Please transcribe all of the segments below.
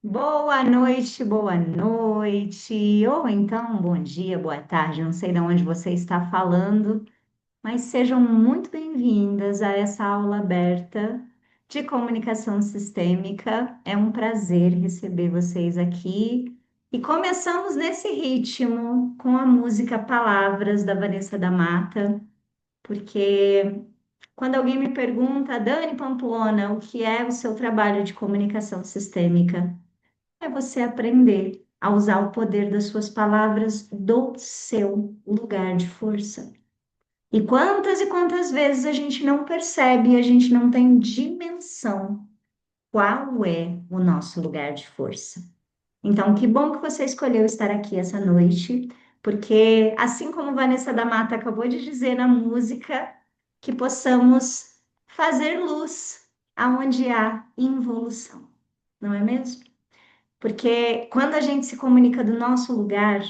Boa noite, boa noite, ou então bom dia, boa tarde, não sei de onde você está falando, mas sejam muito bem-vindas a essa aula aberta de comunicação sistêmica. É um prazer receber vocês aqui e começamos nesse ritmo com a música Palavras da Vanessa da Mata, porque quando alguém me pergunta, Dani Pamplona, o que é o seu trabalho de comunicação sistêmica? É você aprender a usar o poder das suas palavras do seu lugar de força. E quantas vezes a gente não percebe, a gente não tem dimensão qual é o nosso lugar de força. Então, que bom que você escolheu estar aqui essa noite, porque assim como Vanessa da Mata acabou de dizer na música, que possamos fazer luz aonde há involução, não é mesmo? Porque quando a gente se comunica do nosso lugar,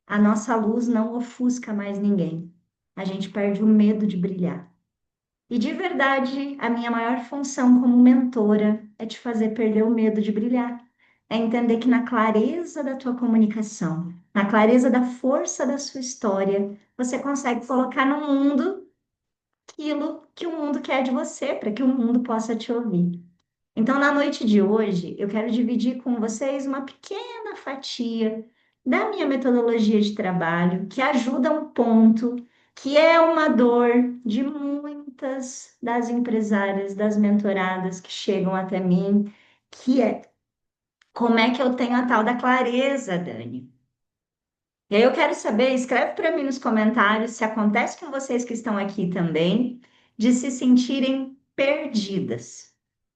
a nossa luz não ofusca mais ninguém. A gente perde o medo de brilhar. E de verdade, a minha maior função como mentora é te fazer perder o medo de brilhar. É entender que na clareza da tua comunicação, na clareza da força da sua história, você consegue colocar no mundo aquilo que o mundo quer de você, para que o mundo possa te ouvir. Então, na noite de hoje, eu quero dividir com vocês uma pequena fatia da minha metodologia de trabalho, que ajuda um ponto que é uma dor de muitas das empresárias, das mentoradas que chegam até mim, que é como é que eu tenho a tal da clareza, Dani? E aí eu quero saber, escreve para mim nos comentários se acontece com vocês que estão aqui também, de se sentirem perdidas.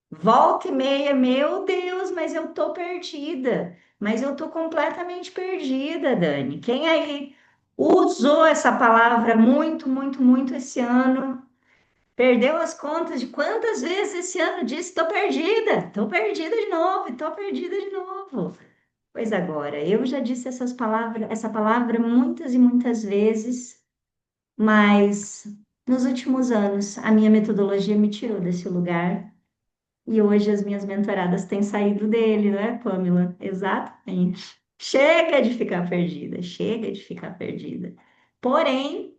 Volta e meia, meu Deus, mas eu tô perdida. Mas eu tô completamente perdida, Dani. Quem aí usou essa palavra muito, muito, muito esse ano? Perdeu as contas de quantas vezes esse ano disse: tô perdida de novo, tô perdida de novo. Pois agora, eu já disse essa palavra muitas e muitas vezes, mas nos últimos anos a minha metodologia me tirou desse lugar. E hoje as minhas mentoradas têm saído dele, não é, Pamela? Exatamente. Chega de ficar perdida, chega de ficar perdida. Porém,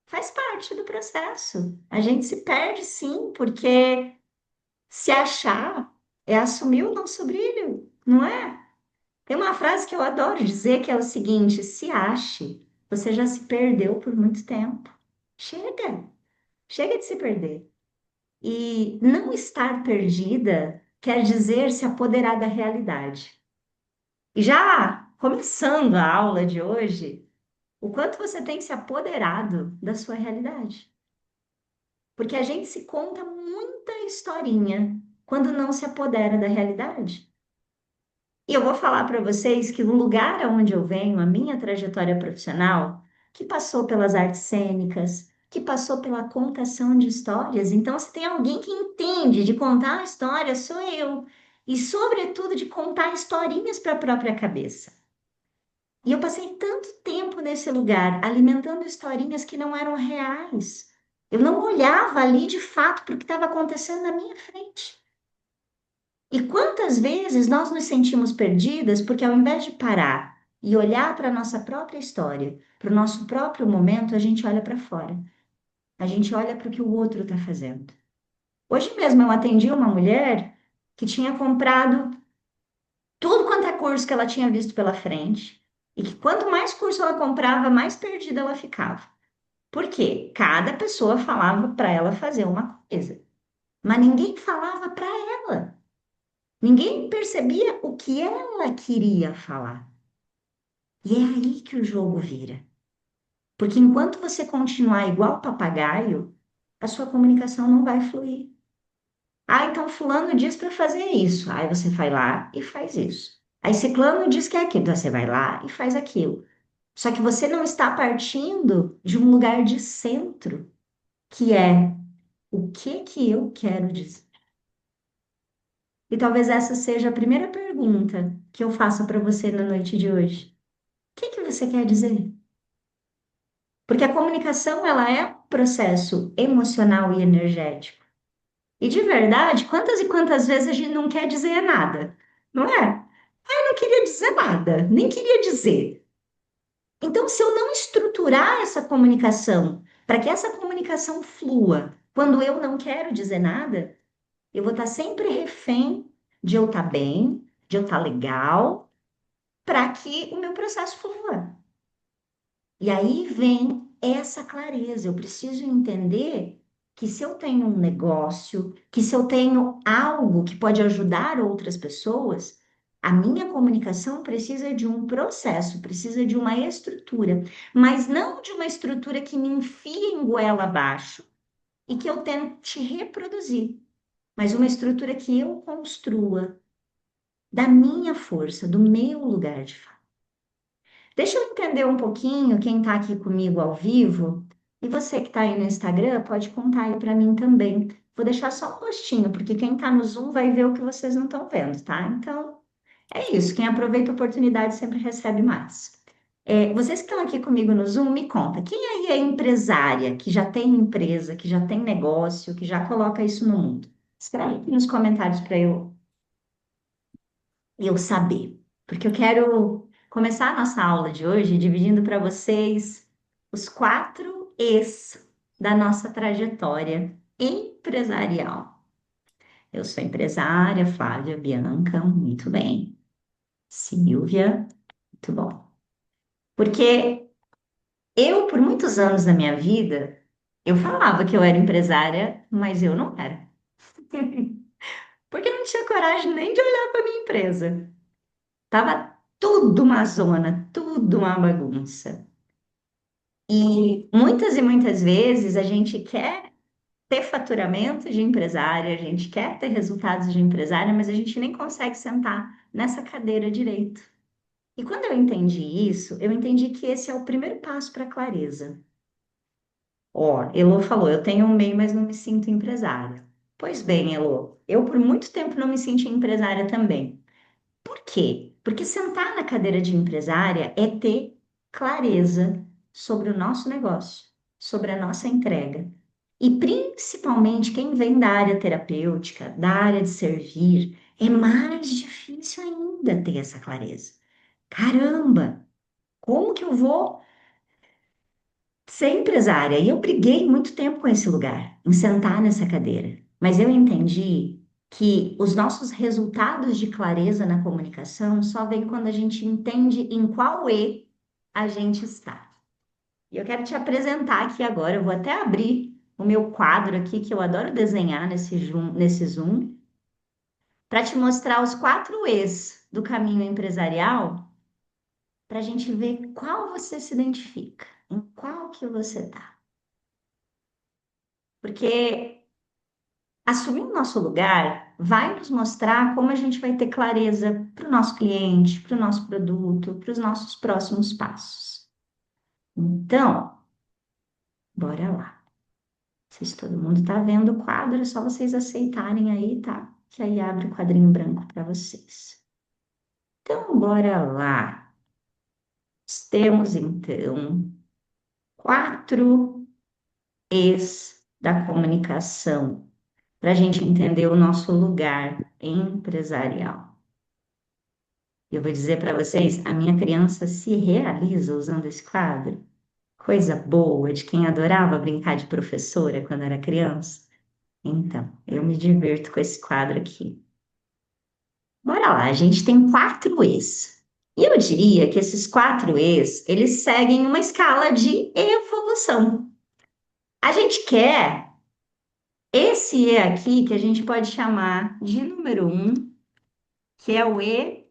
faz parte do processo. A gente se perde sim, porque se achar é assumir o nosso brilho, não é? Tem uma frase que eu adoro dizer que é o seguinte: se ache, você já se perdeu por muito tempo. Chega, chega de se perder. E não estar perdida quer dizer se apoderar da realidade. E já começando a aula de hoje, o quanto você tem se apoderado da sua realidade. Porque a gente se conta muita historinha quando não se apodera da realidade. E eu vou falar para vocês que no lugar onde eu venho, a minha trajetória profissional, que passou pelas artes cênicas, que passou pela contação de histórias, então se tem alguém que entende de contar a história, sou eu. E, sobretudo, de contar historinhas para a própria cabeça. E eu passei tanto tempo nesse lugar, alimentando historinhas que não eram reais. Eu não olhava ali de fato para o que estava acontecendo na minha frente. E quantas vezes nós nos sentimos perdidas porque, ao invés de parar e olhar para a nossa própria história, para o nosso próprio momento, a gente olha para fora. A gente olha para o que o outro está fazendo. Hoje mesmo eu atendi uma mulher que tinha comprado tudo quanto é curso que ela tinha visto pela frente, e que quanto mais curso ela comprava, mais perdida ela ficava. Por quê? Cada pessoa falava para ela fazer uma coisa, mas ninguém falava para ela. Ninguém percebia o que ela queria falar. E é aí que o jogo vira. Porque enquanto você continuar igual papagaio, a sua comunicação não vai fluir. Ah, então fulano diz para fazer isso. Aí você vai lá e faz isso. Aí ciclano diz que é aquilo. Então você vai lá e faz aquilo. Só que você não está partindo de um lugar de centro, que é o que que eu quero dizer. E talvez essa seja a primeira pergunta que eu faço para você na noite de hoje. O que que você quer dizer? Porque a comunicação, ela é um processo emocional e energético. E de verdade, quantas e quantas vezes a gente não quer dizer nada, não é? Eu não queria dizer nada, nem queria dizer. Então, se eu não estruturar essa comunicação para que essa comunicação flua, quando eu não quero dizer nada, eu vou estar sempre refém de eu estar bem, de eu estar legal, para que o meu processo flua. E aí vem essa clareza. Eu preciso entender que se eu tenho um negócio, que se eu tenho algo que pode ajudar outras pessoas, a minha comunicação precisa de um processo, precisa de uma estrutura, mas não de uma estrutura que me enfie em goela abaixo e que eu tente reproduzir, mas uma estrutura que eu construa da minha força, do meu lugar de fala. Deixa eu entender um pouquinho quem está aqui comigo ao vivo. E você que está aí no Instagram, pode contar aí para mim também. Vou deixar só um rostinho, porque quem está no Zoom vai ver o que vocês não estão vendo, tá? Então, é isso. Quem aproveita a oportunidade sempre recebe mais. Vocês que estão aqui comigo no Zoom, me conta, quem aí é empresária, que já tem empresa, que já tem negócio, que já coloca isso no mundo? Escreve aqui nos comentários para eu saber, porque eu quero começar a nossa aula de hoje dividindo para vocês os quatro E's da nossa trajetória empresarial. Eu sou empresária, Flávia Bianca, muito bem. Silvia, muito bom. Porque eu, por muitos anos da minha vida, eu falava que eu era empresária, mas eu não era. Porque eu não tinha coragem nem de olhar para minha empresa. Tava tudo uma zona, tudo uma bagunça. E muitas vezes a gente quer ter faturamento de empresária, a gente quer ter resultados de empresária, mas a gente nem consegue sentar nessa cadeira direito. E quando eu entendi isso, eu entendi que esse é o primeiro passo para a clareza. Ó, Elô falou, eu tenho um MEI, mas não me sinto empresária. Pois bem, Elô, eu por muito tempo não me senti empresária também. Por quê? Porque sentar na cadeira de empresária é ter clareza sobre o nosso negócio, sobre a nossa entrega. E principalmente quem vem da área terapêutica, da área de servir, é mais difícil ainda ter essa clareza. Caramba, como que eu vou ser empresária? E eu briguei muito tempo com esse lugar, em sentar nessa cadeira. Mas eu entendi que os nossos resultados de clareza na comunicação só vem quando a gente entende em qual E a gente está. E eu quero te apresentar aqui agora, eu vou até abrir o meu quadro aqui, que eu adoro desenhar nesse Zoom, para te mostrar os quatro E's do caminho empresarial, para a gente ver qual você se identifica, em qual que você está. Porque assumir o nosso lugar vai nos mostrar como a gente vai ter clareza para o nosso cliente, para o nosso produto, para os nossos próximos passos. Então, bora lá. Se todo mundo está vendo o quadro, é só vocês aceitarem aí, tá? Que aí abre o quadrinho branco para vocês. Então, bora lá. Temos então quatro E's da comunicação para a gente entender o nosso lugar empresarial. Eu vou dizer para vocês, a minha criança se realiza usando esse quadro. Coisa boa de quem adorava brincar de professora quando era criança. Então, eu me divirto com esse quadro aqui. Bora lá, a gente tem quatro E's. E eu diria que esses quatro E's, eles seguem uma escala de evolução. A gente quer esse E aqui, que a gente pode chamar de número um, que é o E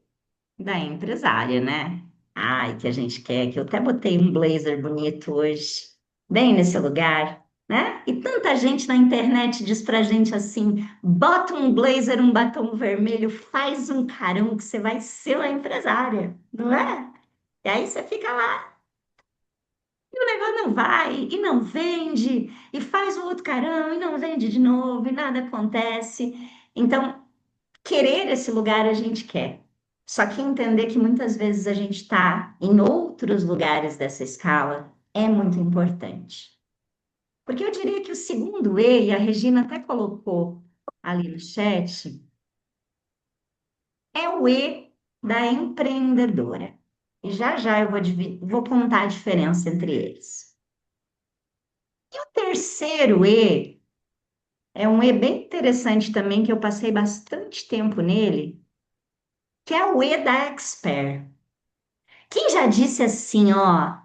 da empresária, né? Ai, que a gente quer, que eu até botei um blazer bonito hoje, bem nesse lugar, né? E tanta gente na internet diz pra gente assim: bota um blazer, um batom vermelho, faz um carão que você vai ser uma empresária, não é? E aí você fica lá, e o negócio não vai, e não vende, e faz o outro carão, e não vende de novo, e nada acontece. Então, querer esse lugar a gente quer. Só que entender que muitas vezes a gente está em outros lugares dessa escala é muito importante. Porque eu diria que o segundo E, e a Regina até colocou ali no chat, é o E. da empreendedora. E já já eu vou contar a diferença entre eles. E o terceiro E é um E bem interessante também, que eu passei bastante tempo nele, que é o E da expert. Quem já disse assim, ó,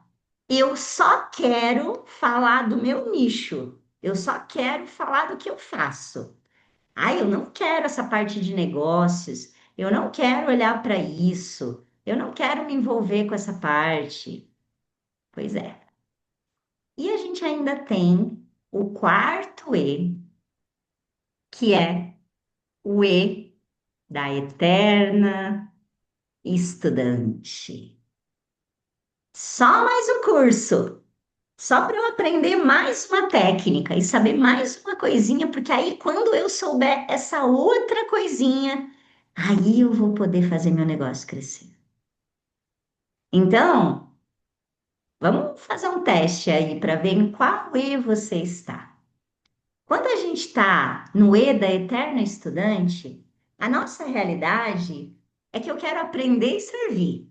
eu só quero falar do meu nicho, eu só quero falar do que eu faço. Ah, eu não quero essa parte de negócios, eu não quero olhar para isso, eu não quero me envolver com essa parte. Pois é. E a gente ainda tem o quarto E, que é o E da eterna estudante. Só mais um curso, só para eu aprender mais uma técnica e saber mais uma coisinha, porque aí quando eu souber essa outra coisinha, aí eu vou poder fazer meu negócio crescer. Então, vamos fazer um teste aí para ver em qual E você está. Quando a gente está no E da eterna estudante, a nossa realidade é que eu quero aprender e servir.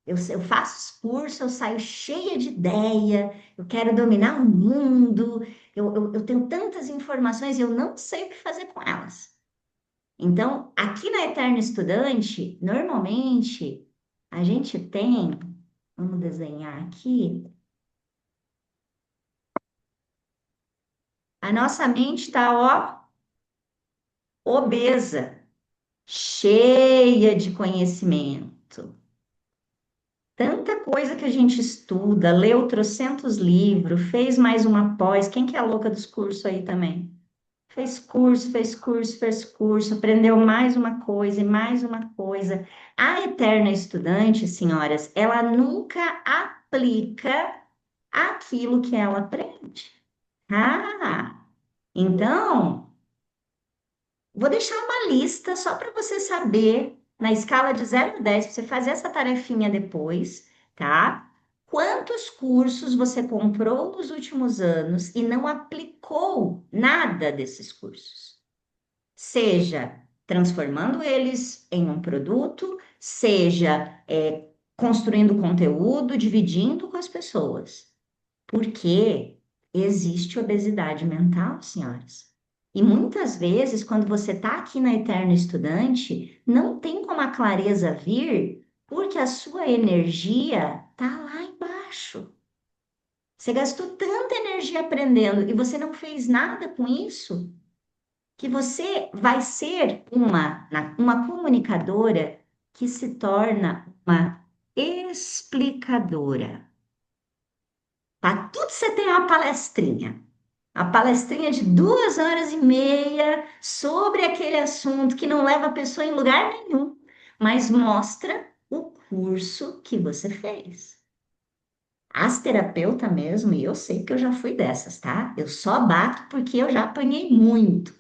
Eu faço os cursos, eu saio cheia de ideia, eu quero dominar o mundo, eu tenho tantas informações e eu não sei o que fazer com elas. Então, aqui na Eterna Estudante, normalmente a gente tem, vamos desenhar aqui, a nossa mente está, ó, obesa, cheia de conhecimento. Tanta coisa que a gente estuda, leu trocentos livros, fez mais uma pós. Quem que é a louca dos cursos aí também? Fez curso, fez curso, fez curso, aprendeu mais uma coisa e mais uma coisa. A eterna estudante, senhoras, ela nunca aplica aquilo que ela aprende. Ah, então, vou deixar uma lista só para você saber, na escala de 0 a 10, para você fazer essa tarefinha depois, tá? Quantos cursos você comprou nos últimos anos e não aplicou nada desses cursos? Seja transformando eles em um produto, seja construindo conteúdo, dividindo com as pessoas. Porque existe obesidade mental, senhoras. E muitas vezes, quando você está aqui na Eterno Estudante, não tem como a clareza vir, porque a sua energia está lá embaixo. Você gastou tanta energia aprendendo e você não fez nada com isso, que você vai ser uma comunicadora que se torna uma explicadora. Para tudo você tem uma palestrinha. A palestrinha de 2 horas e meia sobre aquele assunto que não leva a pessoa em lugar nenhum, mas mostra o curso que você fez. As terapeutas mesmo, e eu sei que eu já fui dessas, tá? Eu só bato porque eu já apanhei muito.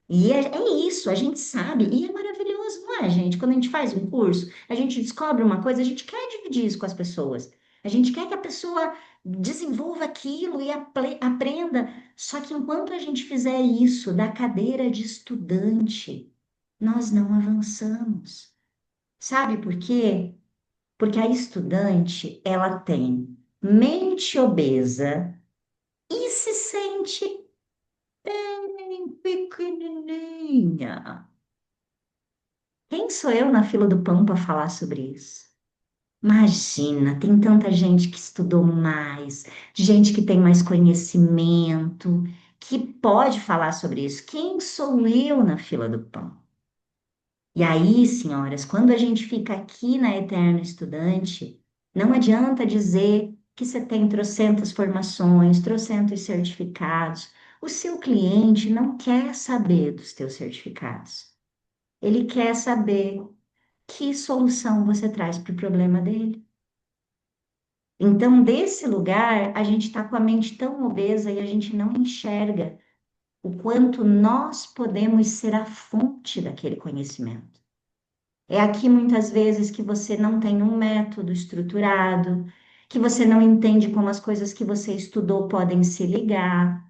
E é isso, a gente sabe, e é maravilhoso, não é, gente? Quando a gente faz um curso, a gente descobre uma coisa, a gente quer dividir isso com as pessoas. A gente quer que a pessoa desenvolva aquilo e aprenda. Só que enquanto a gente fizer isso da cadeira de estudante, nós não avançamos. Sabe por quê? Porque a estudante, ela tem mente obesa e se sente bem pequenininha. Quem sou eu na fila do pão para falar sobre isso? Imagina, tem tanta gente que estudou mais, gente que tem mais conhecimento, que pode falar sobre isso. Quem sou eu na fila do pão? E aí, senhoras, quando a gente fica aqui na Eterno Estudante, não adianta dizer que você tem trocentas formações, trocentos certificados. O seu cliente não quer saber dos teus certificados. Ele quer saber que solução você traz para o problema dele. Então, desse lugar, a gente está com a mente tão obesa e a gente não enxerga o quanto nós podemos ser a fonte daquele conhecimento. É aqui muitas vezes que você não tem um método estruturado, que você não entende como as coisas que você estudou podem se ligar.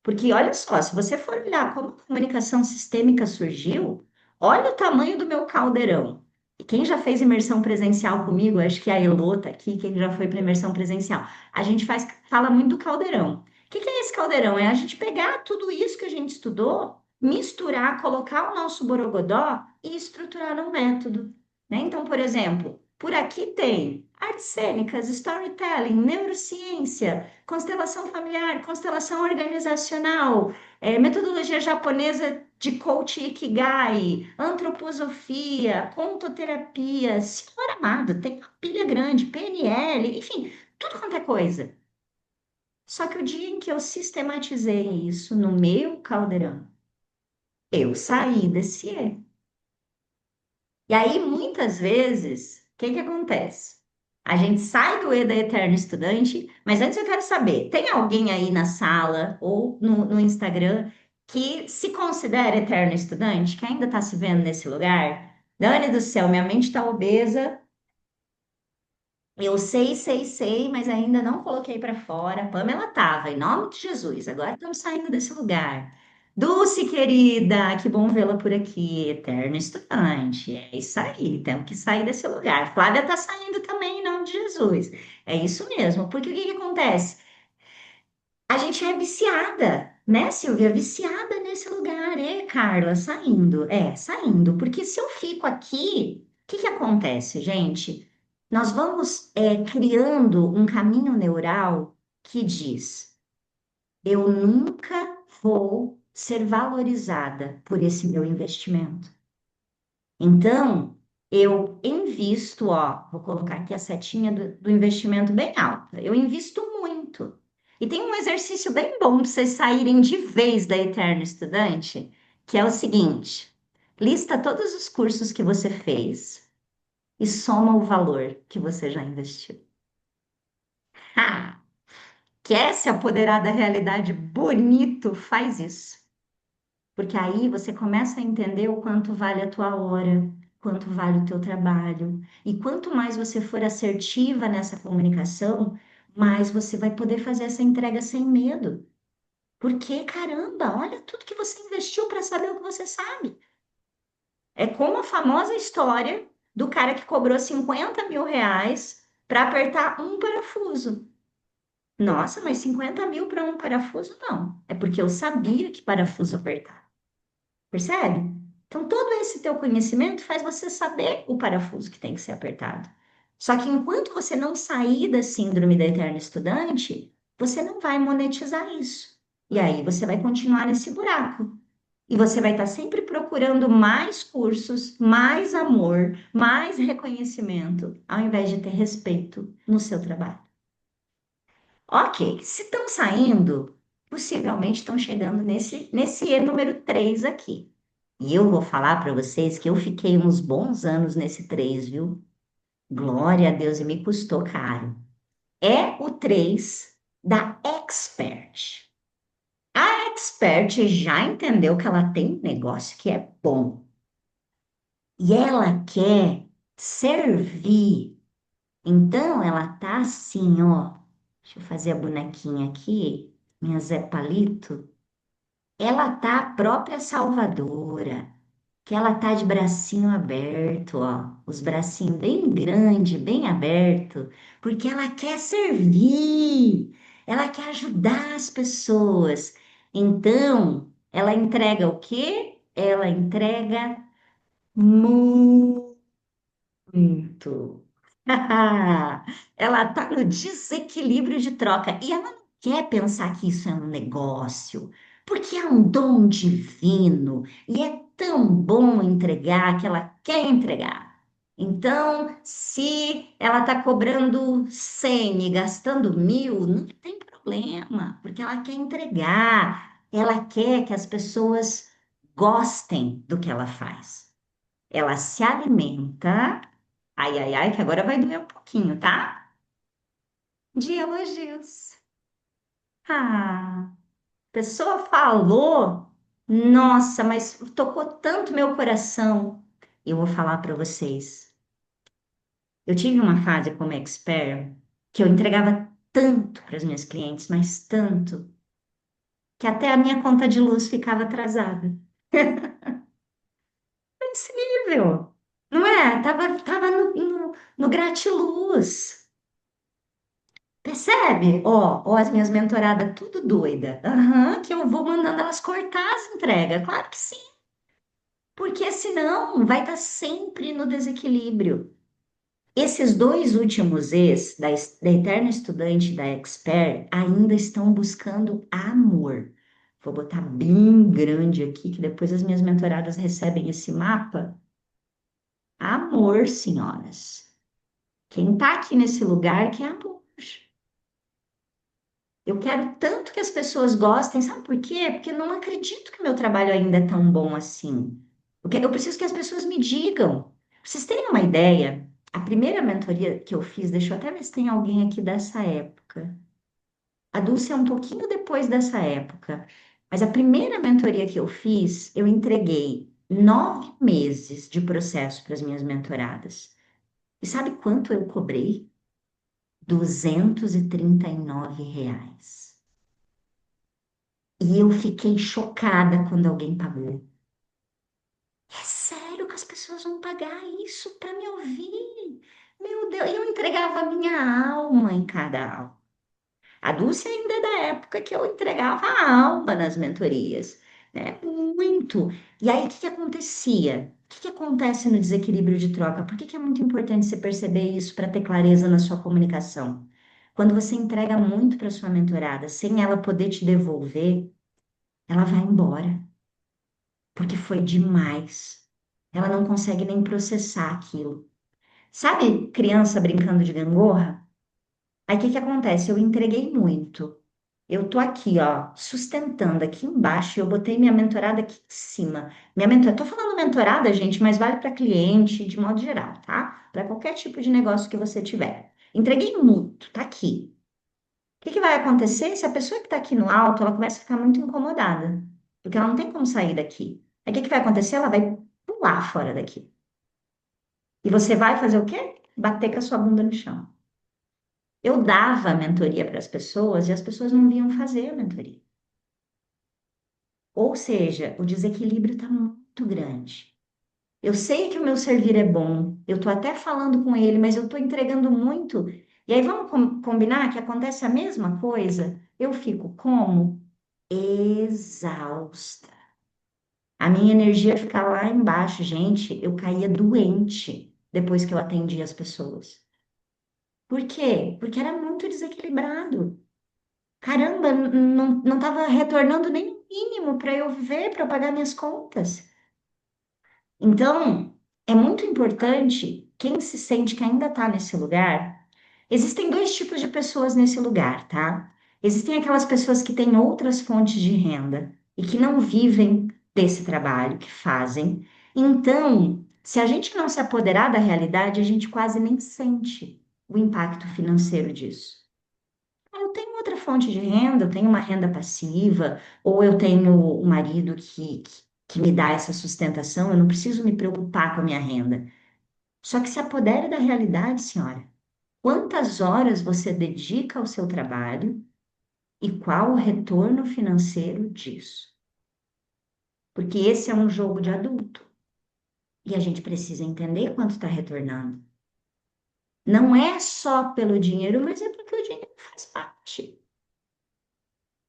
Porque olha só, se você for olhar como a comunicação sistêmica surgiu, olha o tamanho do meu caldeirão. Quem já fez imersão presencial comigo, acho que a Elô tá aqui, quem já foi para imersão presencial. A gente fala muito do caldeirão. O que é esse caldeirão? É a gente pegar tudo isso que a gente estudou, misturar, colocar o nosso borogodó e estruturar um método, né? Então, por exemplo, por aqui tem artes cênicas, storytelling, neurociência, constelação familiar, constelação organizacional, metodologia japonesa de coach Ikigai, antroposofia, contoterapia, senhor amado, tem uma pilha grande, PNL, enfim, tudo quanto é coisa. Só que o dia em que eu sistematizei isso no meu caldeirão, eu saí desse erro. E aí, muitas vezes, o que que acontece? A gente sai do E da Eterno Estudante, mas antes eu quero saber, tem alguém aí na sala ou no Instagram que se considera Eterno Estudante, que ainda está se vendo nesse lugar? Dani do céu, minha mente está obesa, eu sei, mas ainda não coloquei para fora. Pamela tava, em nome de Jesus. Agora estamos saindo desse lugar. Dulce, querida, que bom vê-la por aqui. Eterno estudante. É isso aí, temos que sair desse lugar. Flávia está saindo também, em nome de Jesus. É isso mesmo, porque o que que acontece? A gente é viciada, né, Silvia? Viciada nesse lugar. É, Carla, saindo. É, saindo. Porque se eu fico aqui, o que que acontece, gente? Nós vamos criando um caminho neural que diz: eu nunca vou ser valorizada por esse meu investimento. Então, eu invisto, ó, vou colocar aqui a setinha do investimento bem alta. Eu invisto muito. E tem um exercício bem bom para vocês saírem de vez da Eterno Estudante, que é o seguinte: lista todos os cursos que você fez e soma o valor que você já investiu. Ha! Quer se apoderar da realidade bonito? Faz isso. Porque aí você começa a entender o quanto vale a tua hora, quanto vale o teu trabalho. E quanto mais você for assertiva nessa comunicação, mais você vai poder fazer essa entrega sem medo. Porque, caramba, olha tudo que você investiu para saber o que você sabe. É como a famosa história do cara que cobrou 50 mil reais para apertar um parafuso. Nossa, mas 50 mil para um parafuso? Não. É porque eu sabia que parafuso apertar. Percebe? Então, todo esse teu conhecimento faz você saber o parafuso que tem que ser apertado. Só que enquanto você não sair da síndrome da eterna estudante, você não vai monetizar isso. E aí você vai continuar nesse buraco. E você vai estar sempre procurando mais cursos, mais amor, mais reconhecimento, ao invés de ter respeito no seu trabalho. Ok, se estão saindo, possivelmente estão chegando nesse E número 3 aqui. E eu vou falar para vocês que eu fiquei uns bons anos nesse 3, viu? Glória a Deus, e me custou caro. É o 3 da Expert. A Expert já entendeu que ela tem um negócio que é bom. E ela quer servir. Então, ela tá assim, ó. Deixa eu fazer a bonequinha aqui, minha Zé Palito. Ela tá a própria salvadora, que ela tá de bracinho aberto, ó, os bracinhos bem grande, bem aberto, porque ela quer servir, ela quer ajudar as pessoas. Então, ela entrega o quê? Ela entrega muito. Ela está no desequilíbrio de troca e ela não quer pensar que isso é um negócio, porque é um dom divino e é tão bom entregar que ela quer entregar. Então, se ela está cobrando 100 e gastando 1.000, não tem problema, porque ela quer entregar, ela quer que as pessoas gostem do que ela faz. Ela se alimenta. Ai, ai, ai, que agora vai doer um pouquinho, tá? De elogios. Ah, a pessoa falou, nossa, mas tocou tanto meu coração. Eu vou falar para vocês. Eu tive uma fase como expert que eu entregava tanto para as minhas clientes, mas tanto, que até a minha conta de luz ficava atrasada. Nesse nível, não tava no gratiluz. Percebe? Ó, as minhas mentoradas tudo doida. Aham, que eu vou mandando elas cortar as entregas. Claro que sim, porque senão vai estar sempre no desequilíbrio. Esses dois últimos ex, da Eterna Estudante e da Expert, ainda estão buscando amor. Vou botar bem grande aqui, que depois as minhas mentoradas recebem esse mapa. Amor, senhoras. Quem tá aqui nesse lugar quer amor. Eu quero tanto que as pessoas gostem, sabe por quê? Porque eu não acredito que meu trabalho ainda é tão bom assim. Eu preciso que as pessoas me digam. Pra vocês terem uma ideia, a primeira mentoria que eu fiz, deixa eu até ver se tem alguém aqui dessa época. A Dulce é um pouquinho depois dessa época. Mas a primeira mentoria que eu fiz, eu entreguei 9 meses de processo para as minhas mentoradas. E sabe quanto eu cobrei? R$ 239. E eu fiquei chocada quando alguém pagou. É sério que as pessoas vão pagar isso para me ouvir? Meu Deus, eu entregava a minha alma em cada aula. A Dulce ainda é da época que eu entregava a alma nas mentorias, né? Muito. E aí, o que que acontecia? O que que acontece no desequilíbrio de troca? Por que que é muito importante você perceber isso para ter clareza na sua comunicação? Quando você entrega muito para sua mentorada, sem ela poder te devolver, ela vai embora, porque foi demais. Ela não consegue nem processar aquilo. Sabe criança brincando de gangorra? Aí o que que acontece? Eu entreguei muito. Eu tô aqui, ó, sustentando aqui embaixo, e eu botei minha mentorada aqui em cima. Minha mentorada, tô falando mentorada, gente, mas vale para cliente de modo geral, tá? Para qualquer tipo de negócio que você tiver. Entreguei muito, tá aqui. O que que vai acontecer se a pessoa que está aqui no alto, ela começa a ficar muito incomodada, porque ela não tem como sair daqui. Aí o que que vai acontecer? Ela vai pular fora daqui. E você vai fazer o quê? Bater com a sua bunda no chão. Eu dava a mentoria para as pessoas e as pessoas não vinham fazer a mentoria. Ou seja, o desequilíbrio está muito grande. Eu sei que o meu servir é bom, eu estou até falando com ele, mas eu estou entregando muito. E aí vamos combinar que acontece a mesma coisa? Eu fico como? Exausta. A minha energia fica lá embaixo, gente. Eu caía doente depois que eu atendia as pessoas. Por quê? Porque era muito desequilibrado. Caramba, não estava retornando nem o mínimo para eu viver, para eu pagar minhas contas. Então, é muito importante quem se sente que ainda está nesse lugar. Existem dois tipos de pessoas nesse lugar, tá? Existem aquelas pessoas que têm outras fontes de renda e que não vivem desse trabalho que fazem. Então, se a gente não se apoderar da realidade, a gente quase nem sente o impacto financeiro disso. Eu tenho outra fonte de renda, eu tenho uma renda passiva, ou eu tenho um marido que me dá essa sustentação, eu não preciso me preocupar com a minha renda. Só que se apodere da realidade, senhora. Quantas horas você dedica ao seu trabalho e qual o retorno financeiro disso? Porque esse é um jogo de adulto e a gente precisa entender quanto está retornando. Não é só pelo dinheiro, mas é porque o dinheiro faz parte.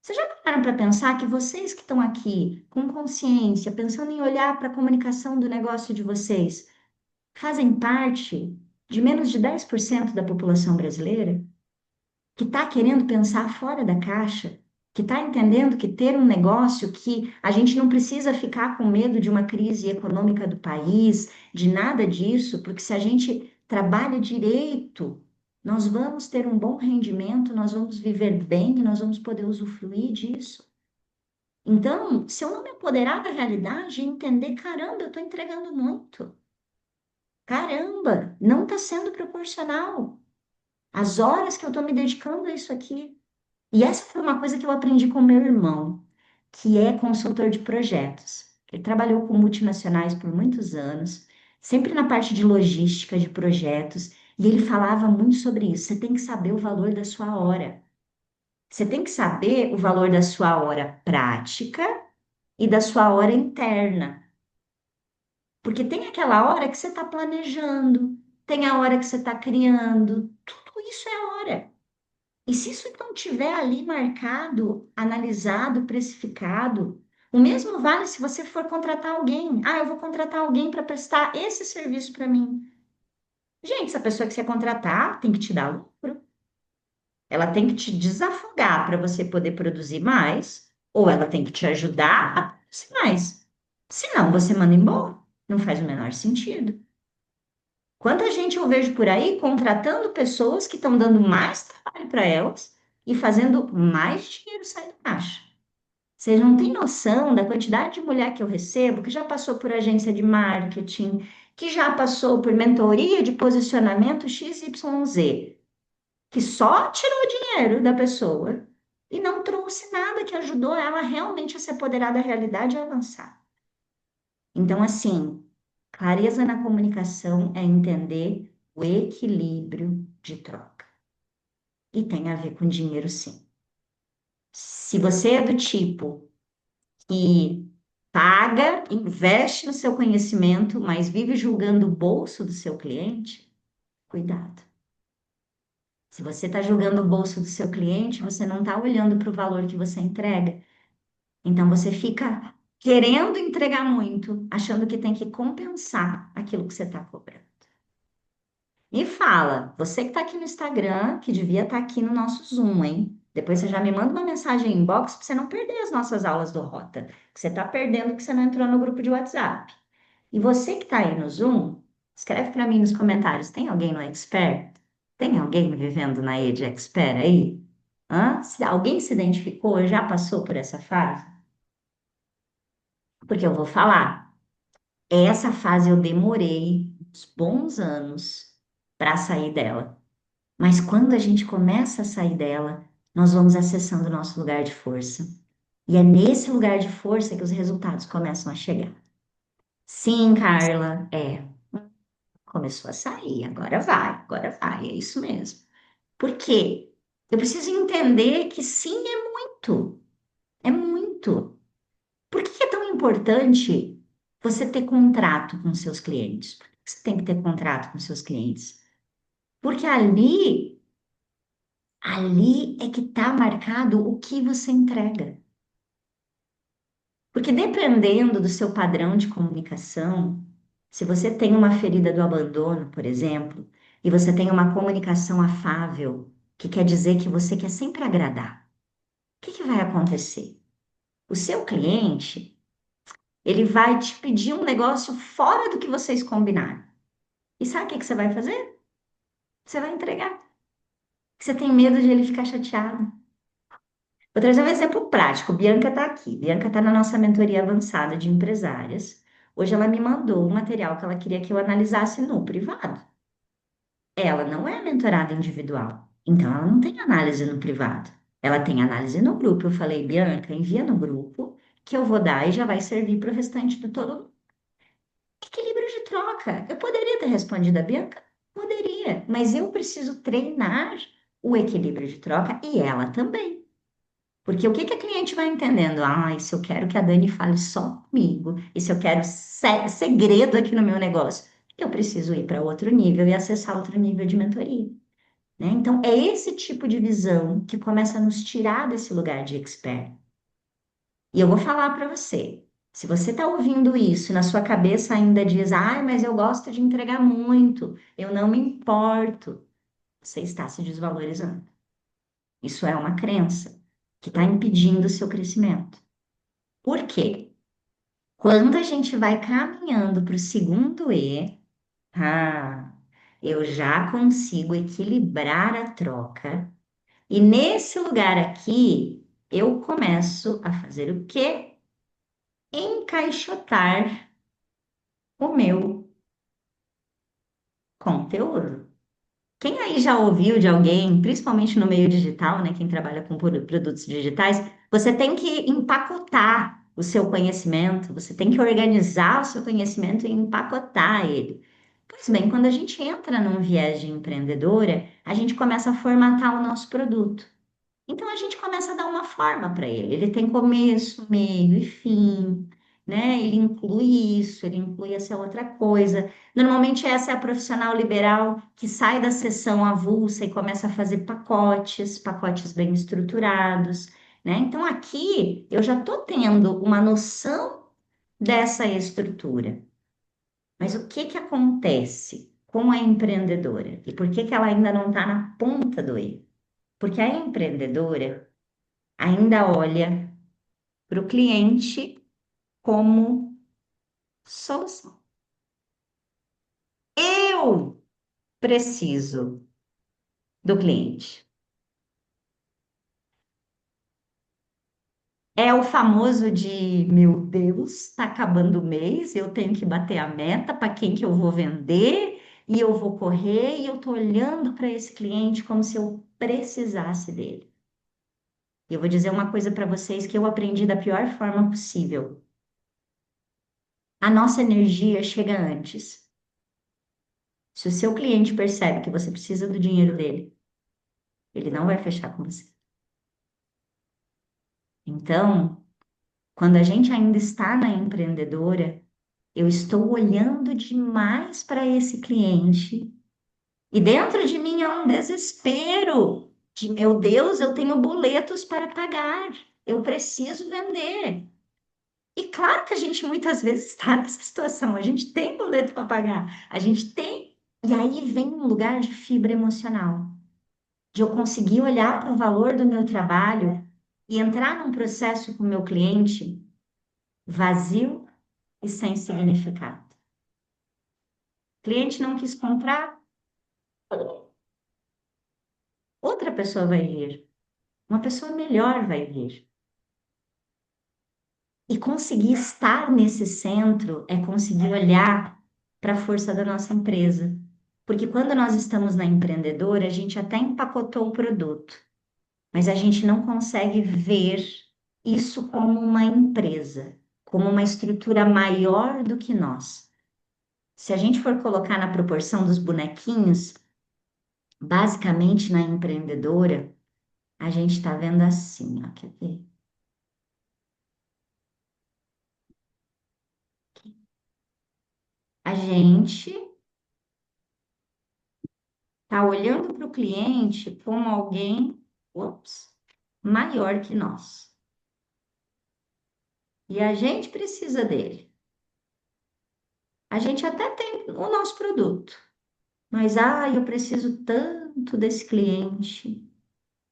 Vocês já pararam para pensar que vocês que estão aqui com consciência, pensando em olhar para a comunicação do negócio de vocês, fazem parte de menos de 10% da população brasileira? Que está querendo pensar fora da caixa, que está entendendo que ter um negócio que a gente não precisa ficar com medo de uma crise econômica do país, de nada disso, porque se a gente trabalha direito, nós vamos ter um bom rendimento, nós vamos viver bem e nós vamos poder usufruir disso. Então, se eu não me apoderar da realidade e entender, caramba, eu estou entregando muito. Caramba, não está sendo proporcional. As horas que eu estou me dedicando a isso aqui. E essa foi uma coisa que eu aprendi com meu irmão, que é consultor de projetos. Ele trabalhou com multinacionais por muitos anos, sempre na parte de logística de projetos, e ele falava muito sobre isso. Você tem que saber o valor da sua hora. Você tem que saber o valor da sua hora prática e da sua hora interna. Porque tem aquela hora que você está planejando, tem a hora que você está criando, tudo isso é hora. E se isso não tiver ali marcado, analisado, precificado, o mesmo vale se você for contratar alguém. Ah, eu vou contratar alguém para prestar esse serviço para mim. Gente, essa pessoa que você contratar tem que te dar lucro. Ela tem que te desafogar para você poder produzir mais, ou ela tem que te ajudar a produzir mais. Senão, você manda embora. Não faz o menor sentido. Quanta gente eu vejo por aí contratando pessoas que estão dando mais trabalho para elas e fazendo mais dinheiro sair do caixa. Vocês não têm noção da quantidade de mulher que eu recebo que já passou por agência de marketing, que já passou por mentoria de posicionamento XYZ, que só tirou dinheiro da pessoa e não trouxe nada que ajudou ela realmente a se apoderar da realidade e avançar. Então, assim, clareza na comunicação é entender o equilíbrio de troca. E tem a ver com dinheiro, sim. Se você é do tipo que paga, investe no seu conhecimento, mas vive julgando o bolso do seu cliente, cuidado. Se você está julgando o bolso do seu cliente, você não está olhando para o valor que você entrega. Então você fica querendo entregar muito, achando que tem que compensar aquilo que você está cobrando. E fala, você que está aqui no Instagram, que devia estar aqui no nosso Zoom, hein? Depois você já me manda uma mensagem em inbox para você não perder as nossas aulas do Rota, que você está perdendo que você não entrou no grupo de WhatsApp. E você que está aí no Zoom, escreve para mim nos comentários, tem alguém no Expert? Tem alguém vivendo na Ed Expert aí? Hã? Se alguém se identificou, já passou por essa fase? Porque eu vou falar, essa fase eu demorei uns bons anos para sair dela. Mas quando a gente começa a sair dela, nós vamos acessando o nosso lugar de força. E é nesse lugar de força que os resultados começam a chegar. Sim, Carla, começou a sair, agora vai, é isso mesmo. Por quê? Eu preciso entender que sim, é muito, é muito. Por que é tão importante você ter contrato com seus clientes? Por que você tem que ter contrato com seus clientes? Porque ali é que está marcado o que você entrega. Porque dependendo do seu padrão de comunicação, se você tem uma ferida do abandono, por exemplo, e você tem uma comunicação afável, que quer dizer que você quer sempre agradar, o que que vai acontecer? O seu cliente, ele vai te pedir um negócio fora do que vocês combinaram. E sabe o que que você vai fazer? Você vai entregar. Você tem medo de ele ficar chateado. Vou trazer um exemplo prático. Bianca está aqui. Bianca está na nossa mentoria avançada de empresárias. Hoje ela me mandou um material que ela queria que eu analisasse no privado. Ela não é mentorada individual, então ela não tem análise no privado. Ela tem análise no grupo. Eu falei, Bianca, envia no grupo que eu vou dar e já vai servir para o restante do todo. Equilíbrio de troca. Eu poderia ter respondido a Bianca? Poderia, mas eu preciso treinar o equilíbrio de troca e ela também. Porque o que que a cliente vai entendendo? Ah, se eu quero que a Dani fale só comigo, e se eu quero segredo aqui no meu negócio, eu preciso ir para outro nível e acessar outro nível de mentoria, né? Então, é esse tipo de visão que começa a nos tirar desse lugar de expert. E eu vou falar para você, se você está ouvindo isso e na sua cabeça ainda diz, ai, mas eu gosto de entregar muito, eu não me importo, você está se desvalorizando. Isso é uma crença que está impedindo o seu crescimento. Por quê? Quando a gente vai caminhando para o segundo E, ah, eu já consigo equilibrar a troca. E nesse lugar aqui, eu começo a fazer o quê? Encaixotar o meu conteúdo. Quem aí já ouviu de alguém, principalmente no meio digital, né? Quem trabalha com produtos digitais, você tem que empacotar o seu conhecimento, você tem que organizar o seu conhecimento e empacotar ele. Pois bem, quando a gente entra num viés de empreendedora, a gente começa a formatar o nosso produto. Então a gente começa a dar uma forma para ele. Ele tem começo, meio e fim. né? Ele inclui isso, ele inclui essa outra coisa. Normalmente essa é a profissional liberal que sai da sessão avulsa e começa a fazer pacotes, pacotes bem estruturados, né? Então aqui eu já estou tendo uma noção dessa estrutura. Mas o que que acontece com a empreendedora? E por que que ela ainda não está na ponta do erro? Porque a empreendedora ainda olha para o cliente como solução. Eu preciso do cliente. É o famoso de, meu Deus, está acabando o mês, eu tenho que bater a meta para quem que eu vou vender, e eu vou correr, e eu estou olhando para esse cliente como se eu precisasse dele. E eu vou dizer uma coisa para vocês que eu aprendi da pior forma possível. A nossa energia chega antes. Se o seu cliente percebe que você precisa do dinheiro dele, ele não vai fechar com você. Então, quando a gente ainda está na empreendedora, eu estou olhando demais para esse cliente e dentro de mim há um desespero de, meu Deus, eu tenho boletos para pagar, eu preciso vender. E claro que a gente muitas vezes está nessa situação, a gente tem boleto para pagar, a gente tem. E aí vem um lugar de fibra emocional, de eu conseguir olhar para o valor do meu trabalho e entrar num processo com o meu cliente vazio e sem significado. O cliente não quis comprar, outra pessoa vai vir, uma pessoa melhor vai vir. E conseguir estar nesse centro é conseguir olhar para a força da nossa empresa. Porque quando nós estamos na empreendedora, a gente até empacotou o produto, mas a gente não consegue ver isso como uma empresa, como uma estrutura maior do que nós. Se a gente for colocar na proporção dos bonequinhos, basicamente na empreendedora, a gente está vendo assim, ó, quer ver? A gente está olhando para o cliente como alguém, ops, maior que nós. E a gente precisa dele. A gente até tem o nosso produto, mas eu preciso tanto desse cliente.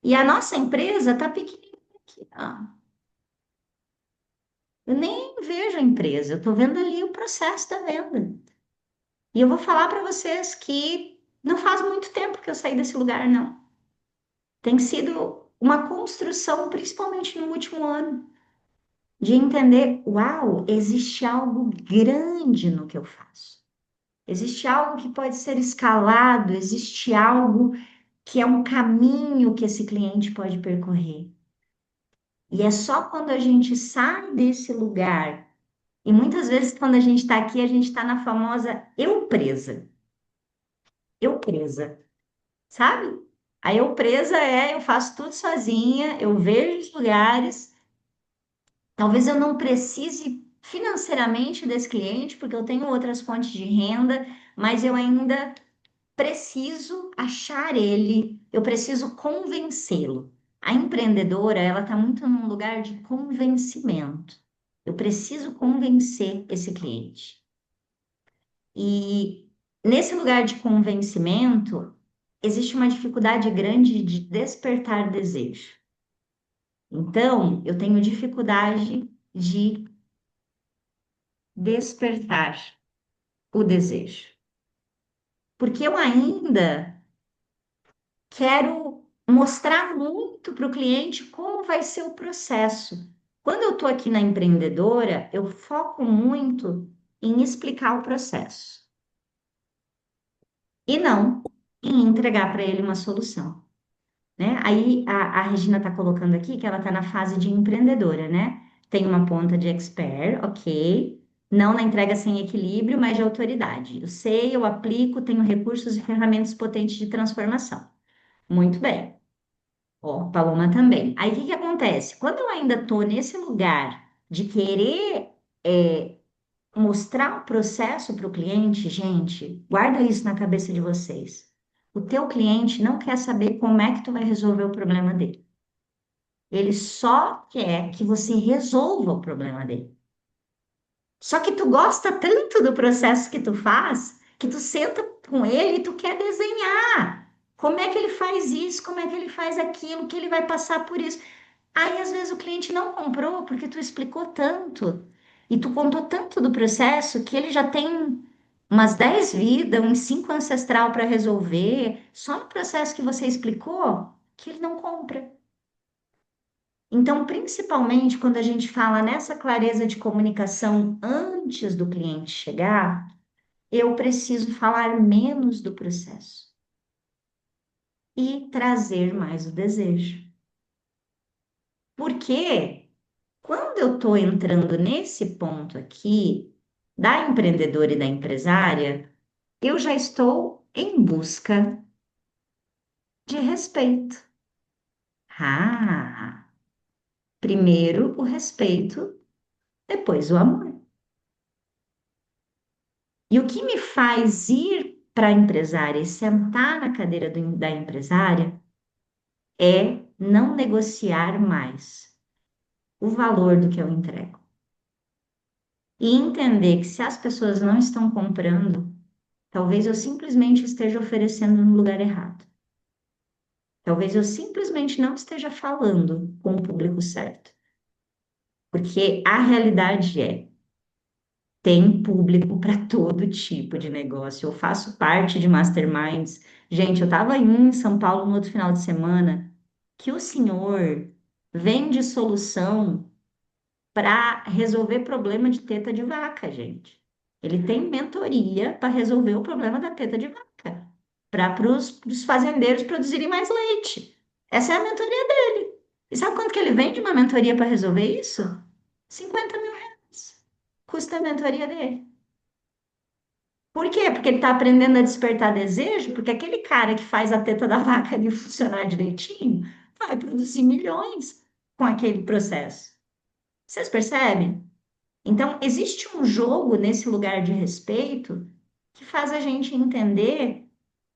E a nossa empresa está pequenininha aqui. Eu nem vejo a empresa, eu estou vendo ali o processo da venda. E eu vou falar para vocês que não faz muito tempo que eu saí desse lugar, não. Tem sido uma construção, principalmente no último ano, de entender, uau, existe algo grande no que eu faço. Existe algo que pode ser escalado, existe algo que é um caminho que esse cliente pode percorrer. E é só quando a gente sai desse lugar, e muitas vezes quando a gente está aqui, a gente está na famosa eu presa, sabe? A eu presa é eu faço tudo sozinha, eu vejo os lugares, talvez eu não precise financeiramente desse cliente, porque eu tenho outras fontes de renda, mas eu ainda preciso achar ele, eu preciso convencê-lo. A empreendedora, ela está muito num lugar de convencimento. Eu preciso convencer esse cliente. E nesse lugar de convencimento, existe uma dificuldade grande de despertar desejo. Então, eu tenho dificuldade de despertar o desejo. Porque eu ainda quero mostrar muito para o cliente como vai ser o processo. Quando eu estou aqui na empreendedora, eu foco muito em explicar o processo e não em entregar para ele uma solução, né? Aí a Regina está colocando aqui que ela está na fase de empreendedora, né? Tem uma ponta de expert, ok. Não na entrega sem equilíbrio, mas de autoridade. Eu sei, eu aplico, tenho recursos e ferramentas potentes de transformação. Muito bem. Ó, Paloma também. Aí o que que acontece? Quando eu ainda estou nesse lugar de querer Mostrar o processo para o cliente, gente, guarda isso na cabeça de vocês. O teu cliente não quer saber como é que tu vai resolver o problema dele. Ele só quer que você resolva o problema dele. Só que tu gosta tanto do processo que tu faz, que tu senta com ele e tu quer desenhar. Como é que ele faz isso? Como é que ele faz aquilo? Que ele vai passar por isso? Aí, às vezes, o cliente não comprou porque tu explicou tanto e tu contou tanto do processo que ele já tem umas 10 vidas, uns 5 ancestral para resolver, só no processo que você explicou, que ele não compra. Então, principalmente quando a gente fala nessa clareza de comunicação antes do cliente chegar, eu preciso falar menos do processo e trazer mais o desejo. Porque quando eu estou entrando nesse ponto aqui, da empreendedora e da empresária, eu já estou em busca de respeito. Ah, primeiro o respeito, depois o amor. E o que me faz ir para a empresária e sentar na cadeira da empresária é não negociar mais o valor do que eu entrego. E entender que se as pessoas não estão comprando, talvez eu simplesmente esteja oferecendo no lugar errado. Talvez eu simplesmente não esteja falando com o público certo. Porque a realidade é, tem público para todo tipo de negócio. Eu faço parte de masterminds. Gente, eu estava em São Paulo no outro final de semana, que o senhor vende solução para resolver problema de teta de vaca, gente. Ele tem mentoria para resolver o problema da teta de vaca, para os fazendeiros produzirem mais leite. Essa é a mentoria dele. E sabe quanto que ele vende uma mentoria para resolver isso? 50.000 reais. Custa a mentoria dele. Por quê? Porque ele está aprendendo a despertar desejo, porque aquele cara que faz a teta da vaca ali funcionar direitinho vai produzir milhões com aquele processo. Vocês percebem? Então, existe um jogo nesse lugar de respeito que faz a gente entender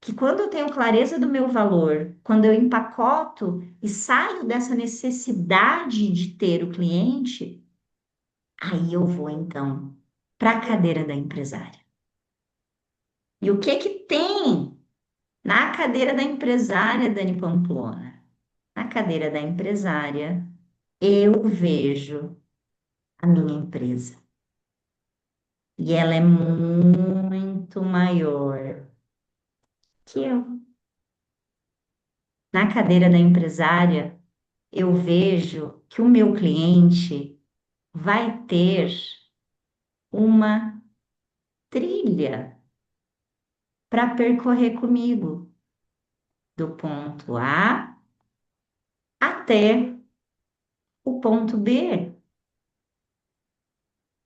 que quando eu tenho clareza do meu valor, quando eu empacoto e saio dessa necessidade de ter o cliente, aí eu vou então para a cadeira da empresária. E o que que tem na cadeira da empresária, Dani Pamplona? Na cadeira da empresária, eu vejo a minha empresa. E ela é muito maior que eu. Na cadeira da empresária, eu vejo que o meu cliente vai ter uma trilha para percorrer comigo, do ponto A até o ponto B.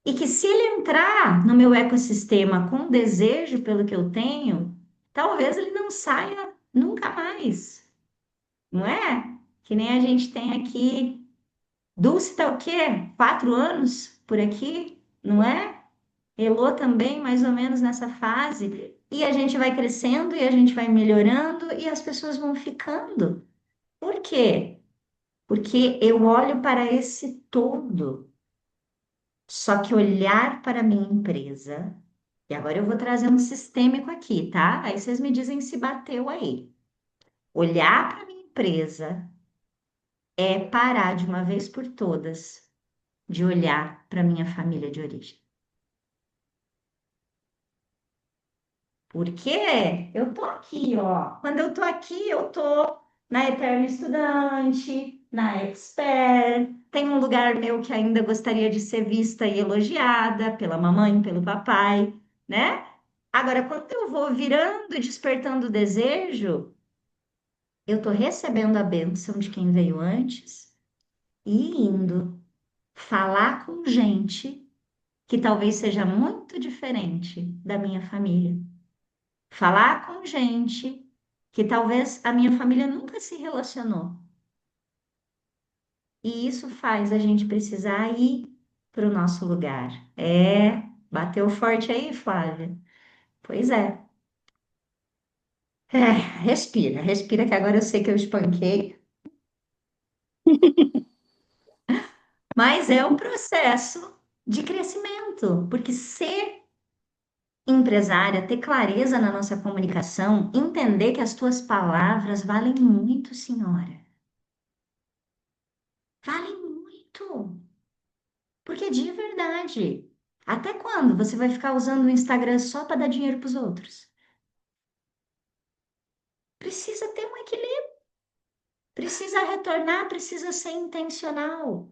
E que se ele entrar no meu ecossistema com desejo pelo que eu tenho, talvez ele não saia nunca mais, não é? Que nem a gente tem aqui. Dulce tá o quê? 4 anos por aqui, não é? Elô também, mais ou menos nessa fase. E a gente vai crescendo e a gente vai melhorando e as pessoas vão ficando. Por quê? Porque eu olho para esse todo. Só que olhar para a minha empresa, e agora eu vou trazer um sistêmico aqui, tá? Aí vocês me dizem se bateu aí. Olhar para a minha empresa é parar de uma vez por todas de olhar para minha família de origem. Porque eu tô aqui, ó. Quando eu tô aqui, eu tô na Eterna Estudante, na Expert. Tem um lugar meu que ainda gostaria de ser vista e elogiada pela mamãe, pelo papai, né? Agora, quando eu vou virando e despertando o desejo, eu tô recebendo a bênção de quem veio antes e indo falar com gente que talvez seja muito diferente da minha família. Falar com gente que talvez a minha família nunca se relacionou. E isso faz a gente precisar ir. para o nosso lugar. É, bateu forte aí, Flávia? Pois é. É, respira, respira que agora eu sei que eu espanquei, mas é um processo de crescimento, porque ser empresária, ter clareza na nossa comunicação, entender que as tuas palavras valem muito, senhora. Valem muito. Porque de verdade, até quando você vai ficar usando o Instagram só para dar dinheiro para os outros? Precisa ter um equilíbrio, precisa retornar, precisa ser intencional.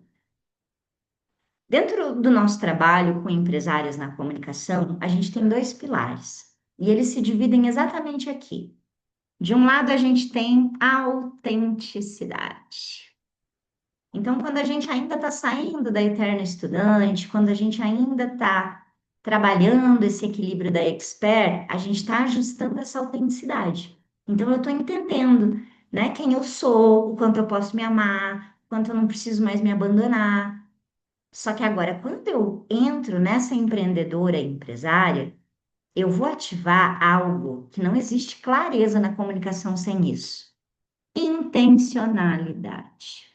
Dentro do nosso trabalho com empresários na comunicação, a gente tem dois pilares, e eles se dividem exatamente aqui. De um lado, a gente tem a autenticidade. Então, quando a gente ainda está saindo da eterna estudante, quando a gente ainda está trabalhando esse equilíbrio da expert, a gente está ajustando essa autenticidade. Então, eu estou entendendo, né, quem eu sou, o quanto eu posso me amar, o quanto eu não preciso mais me abandonar. Só que agora, quando eu entro nessa empreendedora empresária, eu vou ativar algo que não existe clareza na comunicação sem isso. Intencionalidade.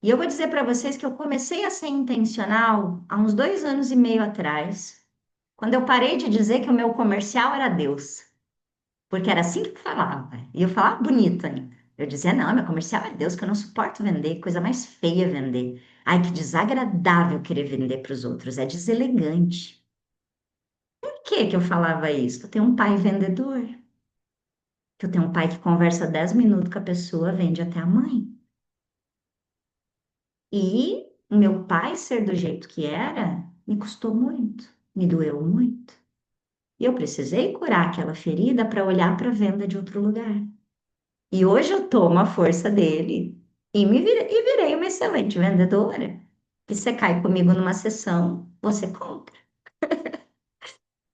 E eu vou dizer para vocês que eu comecei a ser intencional há uns 2 anos e meio atrás, quando eu parei de dizer que o meu comercial era Deus, porque era assim que eu falava, e eu falava bonito ainda. Eu dizia, não, meu comercial é Deus, que eu não suporto vender, coisa mais feia vender. Ai, que desagradável querer vender para os outros, é deselegante. Por que que eu falava isso? Eu tenho um pai vendedor, que eu tenho um pai que conversa 10 minutos com a pessoa, vende até a mãe. E o meu pai ser do jeito que era, me custou muito, me doeu muito. E eu precisei curar aquela ferida para olhar para a venda de outro lugar. E hoje eu tomo a força dele e virei uma excelente vendedora. E você cai comigo numa sessão, você compra.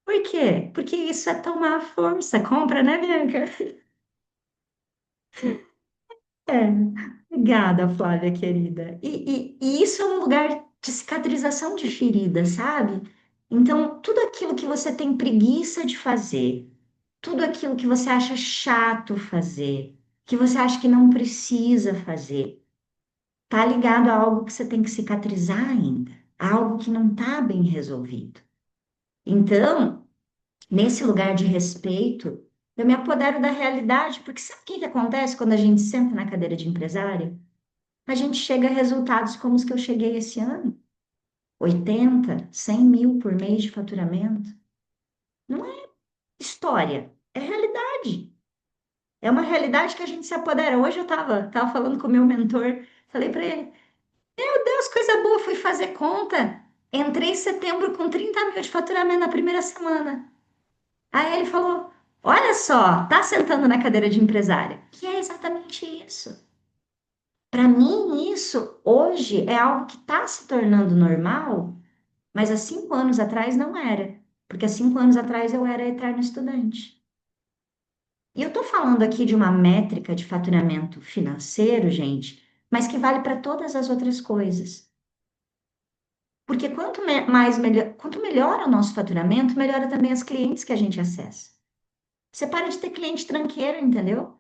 Por quê? Porque isso é tomar força. Compra, né, Bianca? É. Obrigada, Flávia, querida. E isso é um lugar de cicatrização de ferida, sabe? Então, tudo aquilo que você tem preguiça de fazer, tudo aquilo que você acha chato fazer, que você acha que não precisa fazer, tá ligado a algo que você tem que cicatrizar ainda, algo que não tá bem resolvido. Então, nesse lugar de respeito, eu me apodero da realidade, porque sabe o que que acontece quando a gente senta na cadeira de empresária? A gente chega a resultados como os que eu cheguei esse ano. 80, 100 mil por mês de faturamento. Não é história, é realidade. É uma realidade que a gente se apodera. Hoje eu tava falando com o meu mentor, falei para ele, meu Deus, coisa boa, fui fazer conta. Entrei em setembro com 30 mil de faturamento na primeira semana. Aí ele falou, olha só, tá sentando na cadeira de empresária. Que é exatamente isso. Para mim, isso hoje é algo que está se tornando normal. Mas há 5 anos atrás não era, porque há 5 anos atrás eu era eterno estudante. E eu estou falando aqui de uma métrica de faturamento financeiro, gente, mas que vale para todas as outras coisas. Porque quanto melhor o nosso faturamento, melhora também as clientes que a gente acessa. Você para de ter cliente tranqueiro, entendeu?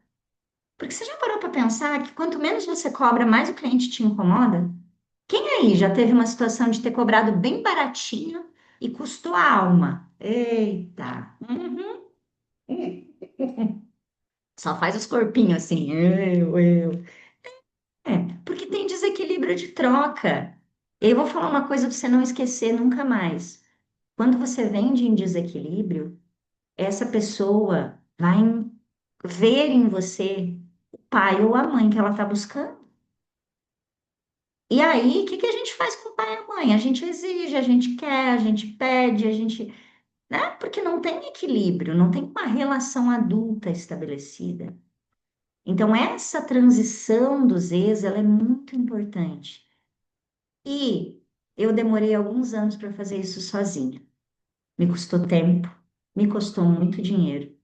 Porque você já parou para pensar que quanto menos você cobra, mais o cliente te incomoda? Quem aí já teve uma situação de ter cobrado bem baratinho e custou a alma? Eita! Uhum. Só faz os corpinhos assim. Eu. É, porque tem desequilíbrio de troca. Eu vou falar uma coisa para você não esquecer nunca mais. Quando você vende em desequilíbrio, essa pessoa vai ver em você o pai ou a mãe que ela está buscando. E aí, o que que a gente faz com o pai e a mãe? A gente exige, a gente quer, a gente pede, a gente, né? Porque não tem equilíbrio, não tem uma relação adulta estabelecida. Então, essa transição dos ex, ela é muito importante. E eu demorei alguns anos para fazer isso sozinha. Me custou tempo, me custou muito dinheiro.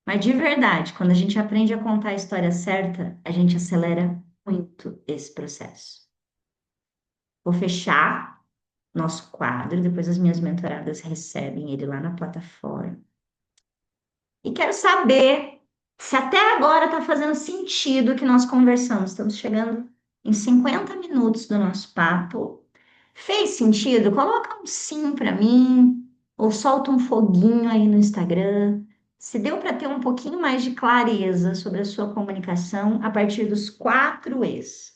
Mas de verdade, quando a gente aprende a contar a história certa, a gente acelera muito esse processo. Vou fechar nosso quadro, depois as minhas mentoradas recebem ele lá na plataforma. E quero saber se até agora está fazendo sentido o que nós conversamos. Estamos chegando em 50 minutos do nosso papo. Fez sentido? Coloca um sim para mim, ou solta um foguinho aí no Instagram. Se deu para ter um pouquinho mais de clareza sobre a sua comunicação a partir dos 4 Es.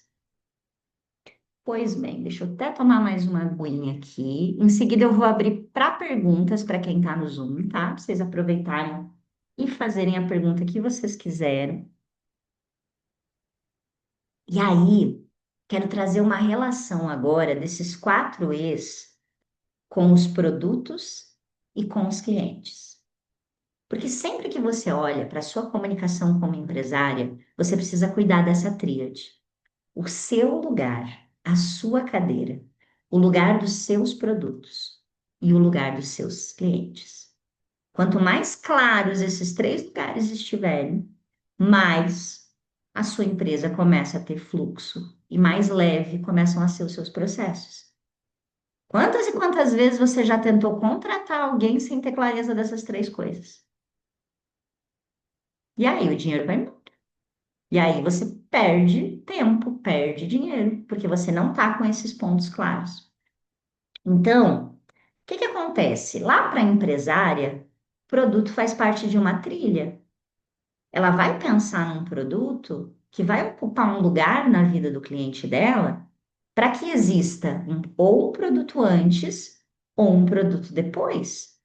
Pois bem, deixa eu até tomar mais uma aguinha aqui. Em seguida, eu vou abrir para perguntas para quem está no Zoom, tá? Pra vocês aproveitarem e fazerem a pergunta que vocês quiserem. E aí, quero trazer uma relação agora desses 4 Es com os produtos e com os clientes. Porque sempre que você olha para a sua comunicação como empresária, você precisa cuidar dessa tríade. O seu lugar, a sua cadeira, o lugar dos seus produtos e o lugar dos seus clientes. Quanto mais claros esses 3 lugares estiverem, mais a sua empresa começa a ter fluxo e mais leve começam a ser os seus processos. Quantas e quantas vezes você já tentou contratar alguém sem ter clareza dessas 3 coisas? E aí o dinheiro vai embora. E aí você perde tempo, perde dinheiro, porque você não está com esses pontos claros. Então, o que que acontece? Lá para a empresária, produto faz parte de uma trilha. Ela vai pensar num produto que vai ocupar um lugar na vida do cliente dela para que exista ou um produto antes ou um produto depois.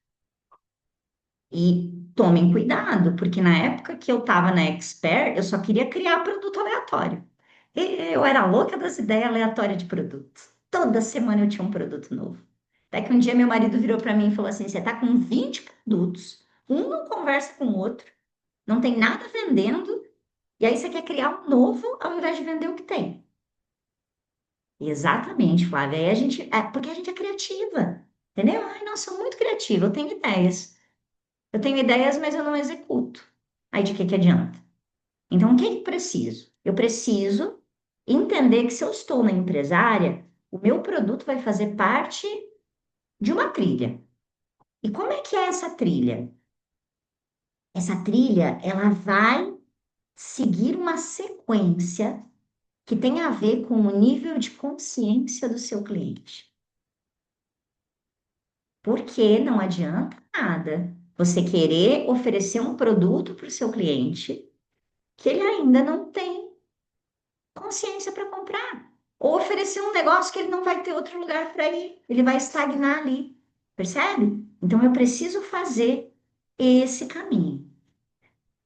E tomem cuidado, porque na época que eu estava na Expert, eu só queria criar produto aleatório. E eu era louca das ideias aleatórias de produtos. Toda semana eu tinha um produto novo. Até que um dia meu marido virou para mim e falou assim: você está com 20 produtos, um não conversa com o outro, não tem nada vendendo, e aí você quer criar um novo ao invés de vender o que tem. Exatamente, Flávia. Aí a gente, porque a gente é criativa, entendeu? Ai, nossa, sou muito criativa, eu tenho ideias. Eu tenho ideias, mas eu não executo. Aí de que adianta? Então, o que que eu preciso? Eu preciso entender que se eu estou na empresária, o meu produto vai fazer parte de uma trilha. E como é que é essa trilha? Essa trilha, ela vai seguir uma sequência que tem a ver com o nível de consciência do seu cliente. Porque não adianta nada você querer oferecer um produto para o seu cliente que ele ainda não tem consciência para comprar. Ou oferecer um negócio que ele não vai ter outro lugar para ir, ele vai estagnar ali, percebe? Então eu preciso fazer esse caminho.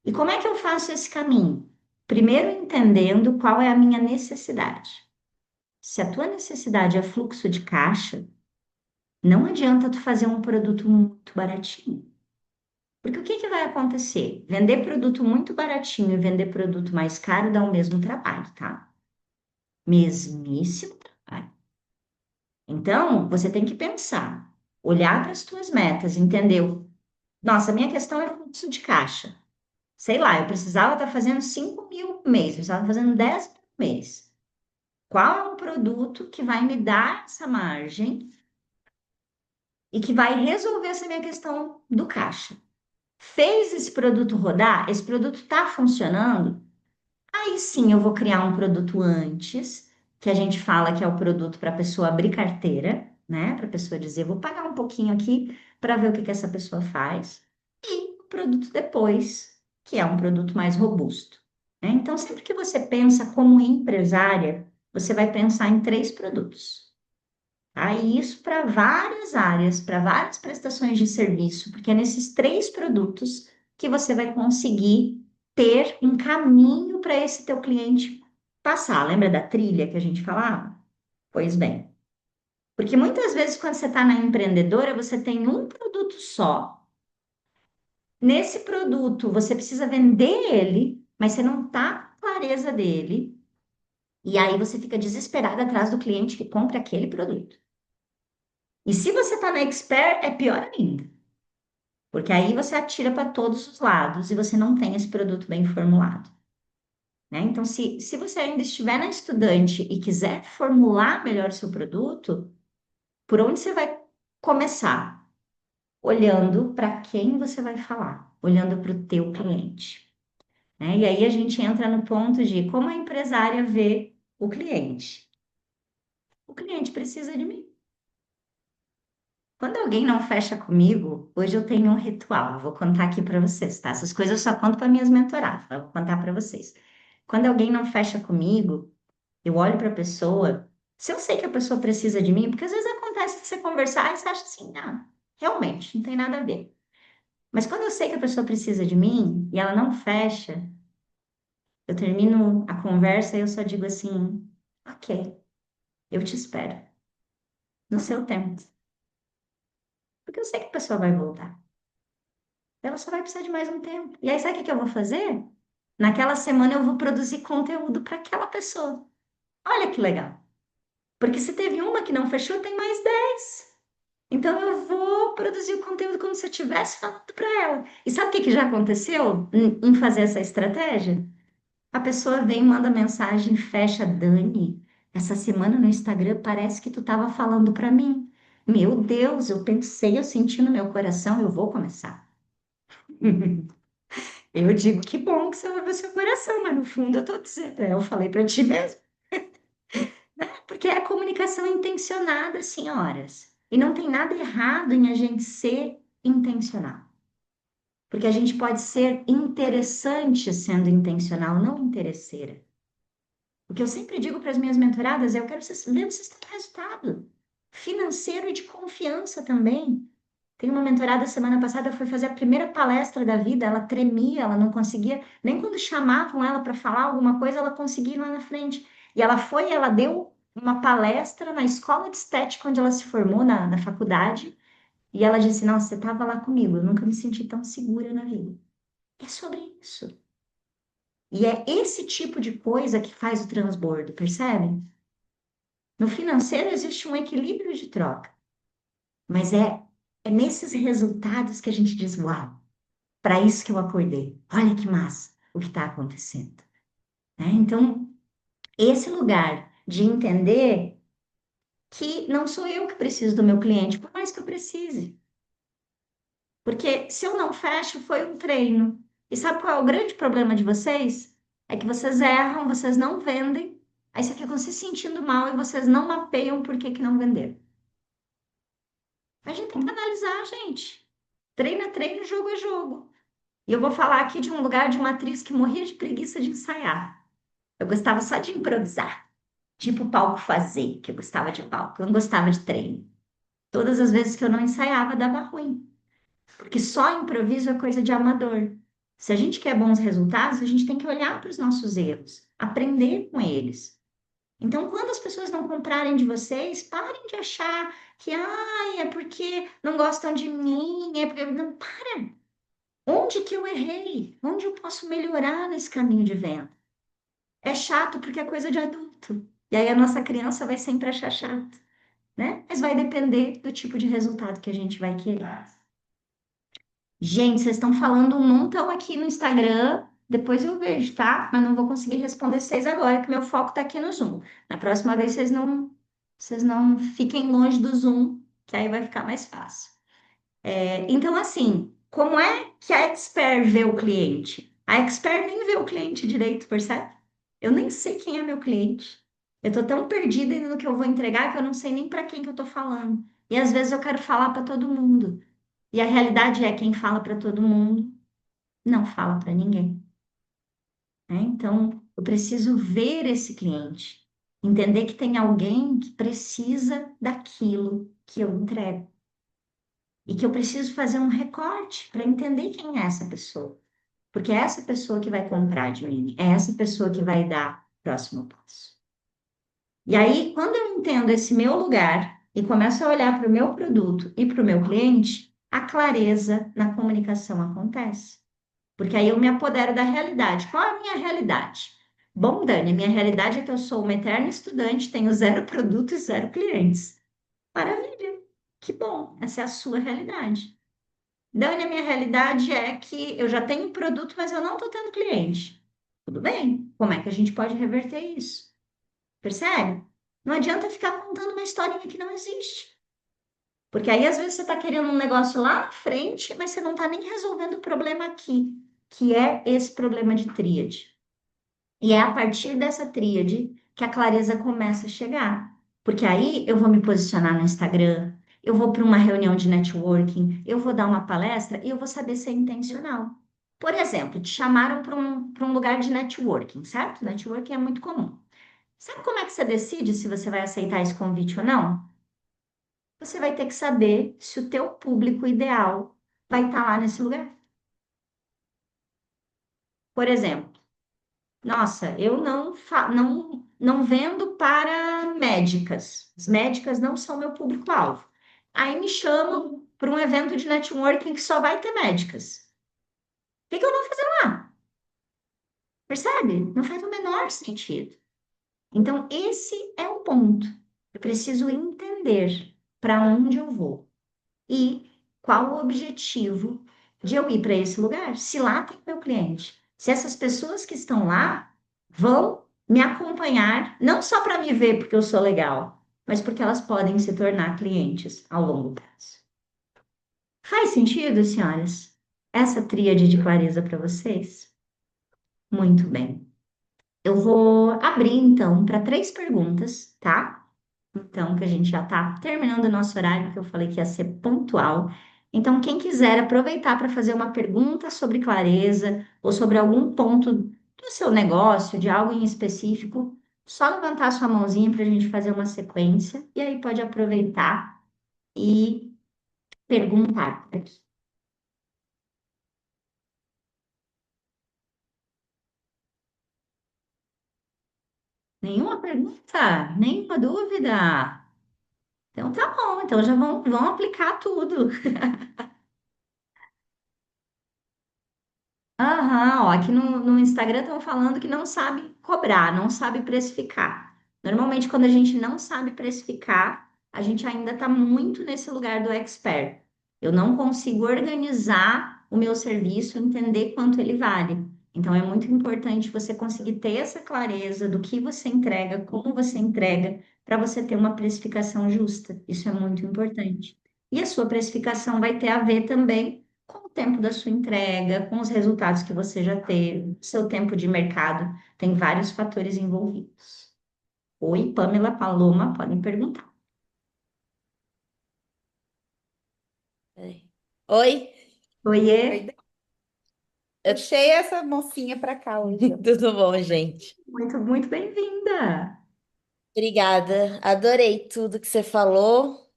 E como é que eu faço esse caminho? Primeiro entendendo qual é a minha necessidade. Se a tua necessidade é fluxo de caixa, não adianta tu fazer um produto muito baratinho. Porque o que que vai acontecer? Vender produto muito baratinho e vender produto mais caro dá o mesmo trabalho, tá? Mesmíssimo trabalho. Então, você tem que pensar, olhar para as tuas metas, entendeu? Nossa, minha questão é fluxo de caixa. Sei lá, eu precisava estar fazendo 5 mil por mês, eu precisava estar fazendo 10 por mês. Qual é o produto que vai me dar essa margem e que vai resolver essa minha questão do caixa? Fez esse produto rodar? Esse produto está funcionando? Aí sim eu vou criar um produto antes, que a gente fala que é o produto para a pessoa abrir carteira, né? Para a pessoa dizer, vou pagar um pouquinho aqui para ver o que que essa pessoa faz. E o produto depois, que é um produto mais robusto, né? Então, sempre que você pensa como empresária, você vai pensar em 3 produtos. Tá? E isso para várias áreas, para várias prestações de serviço, porque é nesses 3 produtos que você vai conseguir ter um caminho para esse teu cliente passar. Lembra da trilha que a gente falava? Pois bem, porque muitas vezes quando você está na empreendedora, você tem um produto só. Nesse produto, você precisa vender ele, mas você não está com clareza dele. E aí você fica desesperado atrás do cliente que compra aquele produto. E se você está na Expert, é pior ainda. Porque aí você atira para todos os lados e você não tem esse produto bem formulado. né? Então, se você ainda estiver na estudante e quiser formular melhor o seu produto, por onde você vai começar? Olhando para quem você vai falar, olhando para o teu cliente, né? E aí a gente entra no ponto de como a empresária vê o cliente. O cliente precisa de mim. Quando alguém não fecha comigo, hoje eu tenho um ritual, eu vou contar aqui para vocês, tá? Essas coisas eu só conto para minhas mentoradas, eu vou contar para vocês. Quando alguém não fecha comigo, eu olho para a pessoa, se eu sei que a pessoa precisa de mim, porque às vezes acontece de você conversar e você acha assim, ah, realmente, não tem nada a ver. Mas quando eu sei que a pessoa precisa de mim e ela não fecha, eu termino a conversa e eu só digo assim, ok, eu te espero, no seu tempo. Porque eu sei que a pessoa vai voltar. Ela só vai precisar de mais um tempo. E aí, sabe o que que eu vou fazer? Naquela semana eu vou produzir conteúdo para aquela pessoa. Olha que legal. Porque se teve uma que não fechou, tem mais 10. Então eu vou produzir o conteúdo como se eu estivesse falando para ela. E sabe o que que já aconteceu em fazer essa estratégia? A pessoa vem, manda mensagem, fecha, Dani. Essa semana no Instagram parece que tu estava falando para mim. Meu Deus, eu pensei, eu senti no meu coração, eu vou começar. Eu digo que bom que você ouve o seu coração, mas no fundo eu tô dizendo, eu falei para ti mesmo, né? Porque é a comunicação intencionada, senhoras. E não tem nada errado em a gente ser intencional. Porque a gente pode ser interessante sendo intencional, não interesseira. O que eu sempre digo para as minhas mentoradas é: eu quero ver vocês tendo resultado financeiro e de confiança também. Tem uma mentorada semana passada, foi fazer a primeira palestra da vida, ela tremia, ela não conseguia, nem quando chamavam ela para falar alguma coisa, ela conseguia ir lá na frente. E ela foi, ela deu uma palestra na escola de estética onde ela se formou na faculdade, e ela disse: Nossa, você estava lá comigo, eu nunca me senti tão segura na vida. É sobre isso. E é esse tipo de coisa que faz o transbordo, percebe? No financeiro existe um equilíbrio de troca, mas é nesses resultados que a gente diz: Uau! Para isso que eu acordei. Olha que massa o que está acontecendo, né? Então, esse lugar de entender que não sou eu que preciso do meu cliente, por mais que eu precise. Porque se eu não fecho, foi um treino. E sabe qual é o grande problema de vocês? É que vocês erram, vocês não vendem, aí você ficam se sentindo mal e vocês não mapeiam por que que não venderam. A gente tem que analisar, gente. Treino é treino, jogo é jogo. E eu vou falar aqui de um lugar de uma atriz que morria de preguiça de ensaiar. Eu gostava só de improvisar, tipo palco fazer, que eu gostava de palco, eu não gostava de treino. Todas as vezes que eu não ensaiava, dava ruim, porque só improviso é coisa de amador. Se a gente quer bons resultados, a gente tem que olhar para os nossos erros, aprender com eles. Então, quando as pessoas não comprarem de vocês, parem de achar que, ai, é porque não gostam de mim, é porque. Não, para! Onde que eu errei? Onde eu posso melhorar nesse caminho de venda? É chato porque é coisa de adulto. E aí a nossa criança vai sempre achar chato, né? Mas vai depender do tipo de resultado que a gente vai querer. Gente, vocês estão falando um montão aqui no Instagram. Depois eu vejo, tá? Mas não vou conseguir responder vocês agora, que meu foco tá aqui no Zoom. Na próxima vez vocês não fiquem longe do Zoom, que aí vai ficar mais fácil. Então, assim, como é que a expert vê o cliente? A expert nem vê o cliente direito, percebe? Eu nem sei quem é meu cliente. Eu tô tão perdida no que eu vou entregar que eu não sei nem para quem que eu tô falando. E às vezes eu quero falar para todo mundo. E a realidade é quem fala para todo mundo não fala para ninguém, né? Então, eu preciso ver esse cliente, entender que tem alguém que precisa daquilo que eu entrego. E que eu preciso fazer um recorte para entender quem é essa pessoa. Porque é essa pessoa que vai comprar de mim, é essa pessoa que vai dar o próximo passo. E aí, quando eu entendo esse meu lugar e começo a olhar para o meu produto e para o meu cliente, a clareza na comunicação acontece. Porque aí eu me apodero da realidade. Qual é a minha realidade? Bom, Dani, minha realidade é que eu sou uma eterna estudante, tenho zero produto e zero clientes. Maravilha, que bom, essa é a sua realidade. Dani, a minha realidade é que eu já tenho produto, mas eu não estou tendo cliente. Tudo bem, como é que a gente pode reverter isso? Percebe? Não adianta ficar contando uma historinha que não existe. Porque aí, às vezes, você está querendo um negócio lá na frente, mas você não está nem resolvendo o problema aqui, que é esse problema de tríade. E é a partir dessa tríade que a clareza começa a chegar. Porque aí eu vou me posicionar no Instagram, eu vou para uma reunião de networking, eu vou dar uma palestra e eu vou saber ser intencional. Por exemplo, te chamaram para um lugar de networking, certo? Networking é muito comum. Sabe como é que você decide se você vai aceitar esse convite ou não? Você vai ter que saber se o teu público ideal vai estar lá nesse lugar. Por exemplo, nossa, eu não vendo para médicas. As médicas não são meu público-alvo. Aí me chamam para um evento de networking que só vai ter médicas. O que que eu vou fazer lá? Percebe? Não faz o menor sentido. Então, esse é o ponto. Eu preciso entender para onde eu vou e qual o objetivo de eu ir para esse lugar. Se lá tem meu cliente, se essas pessoas que estão lá vão me acompanhar, não só para me ver porque eu sou legal, mas porque elas podem se tornar clientes ao longo prazo. Faz sentido, senhoras? Essa tríade de clareza para vocês? Muito bem. Eu vou abrir então para três perguntas, tá? Então, que a gente já está terminando o nosso horário, que eu falei que ia ser pontual. Então, quem quiser aproveitar para fazer uma pergunta sobre clareza ou sobre algum ponto do seu negócio, de algo em específico, só levantar sua mãozinha para a gente fazer uma sequência e aí pode aproveitar e perguntar aqui. Nenhuma pergunta? Nenhuma dúvida? Então tá bom, então já vão aplicar tudo. Aham, ó, aqui no Instagram estão falando que não sabe cobrar, não sabe precificar. Normalmente, quando a gente não sabe precificar, a gente ainda está muito nesse lugar do expert. Eu não consigo organizar o meu serviço, entender quanto ele vale. Então, é muito importante você conseguir ter essa clareza do que você entrega, como você entrega, para você ter uma precificação justa. Isso é muito importante. E a sua precificação vai ter a ver também com o tempo da sua entrega, com os resultados que você já teve, seu tempo de mercado, tem vários fatores envolvidos. Oi, Pamela, Paloma, podem perguntar. Peraí. Oi? Oiê, Oi. Eu puxei essa mocinha pra cá hoje. Tudo bom, gente? muito bem-vinda. Obrigada. Adorei tudo que você falou.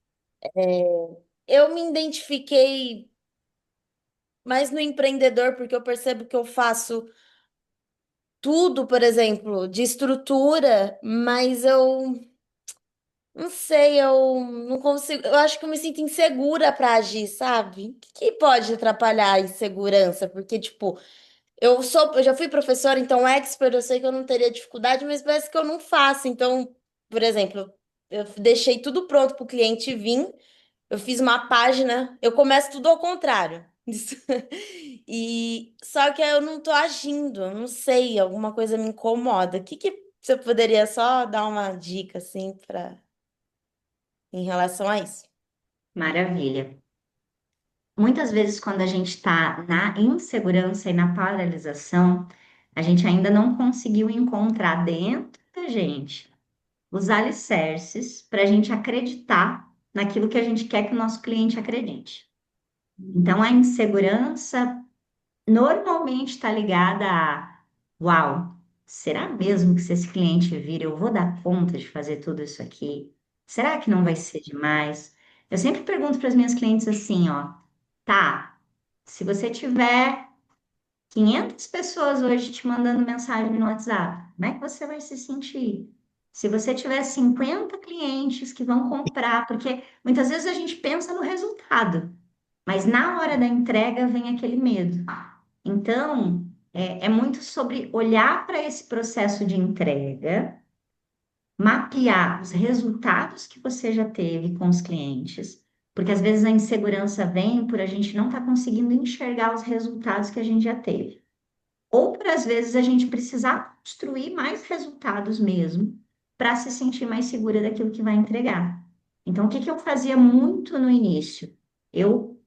Eu me identifiquei mais no empreendedor porque eu percebo que eu faço tudo, por exemplo, de estrutura, mas eu não sei, eu não consigo. Eu acho que eu me sinto insegura para agir, sabe? O que que pode atrapalhar a insegurança? Porque, tipo, eu já fui professora, então expert, eu sei que eu não teria dificuldade, mas parece que eu não faço. Então, por exemplo, eu deixei tudo pronto para o cliente vir, eu fiz uma página, eu começo tudo ao contrário. E só que eu não tô agindo, eu não sei, alguma coisa me incomoda. O que que você poderia só dar uma dica assim para em relação a isso? Maravilha. Muitas vezes, quando a gente está na insegurança e na paralisação, a gente ainda não conseguiu encontrar dentro da gente os alicerces para a gente acreditar naquilo que a gente quer que o nosso cliente acredite. Então, a insegurança normalmente está ligada a: uau, será mesmo que se esse cliente vir, eu vou dar conta de fazer tudo isso aqui? Será que não vai ser demais? Eu sempre pergunto para as minhas clientes assim, ó, tá, se você tiver 500 pessoas hoje te mandando mensagem no WhatsApp, como é que você vai se sentir? Se você tiver 50 clientes que vão comprar, porque muitas vezes a gente pensa no resultado, mas na hora da entrega vem aquele medo. Então, é muito sobre olhar para esse processo de entrega, mapear os resultados que você já teve com os clientes, porque às vezes a insegurança vem por a gente não estar conseguindo enxergar os resultados que a gente já teve. ou por às vezes a gente precisar construir mais resultados mesmo para se sentir mais segura daquilo que vai entregar. Então, o que que eu fazia muito no início? Eu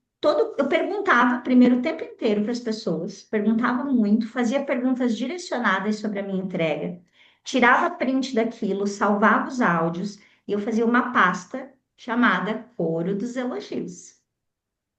perguntava primeiro o tempo inteiro para as pessoas, perguntava muito, fazia perguntas direcionadas sobre a minha entrega, tirava print daquilo, salvava os áudios e eu fazia uma pasta chamada Coro dos Elogios.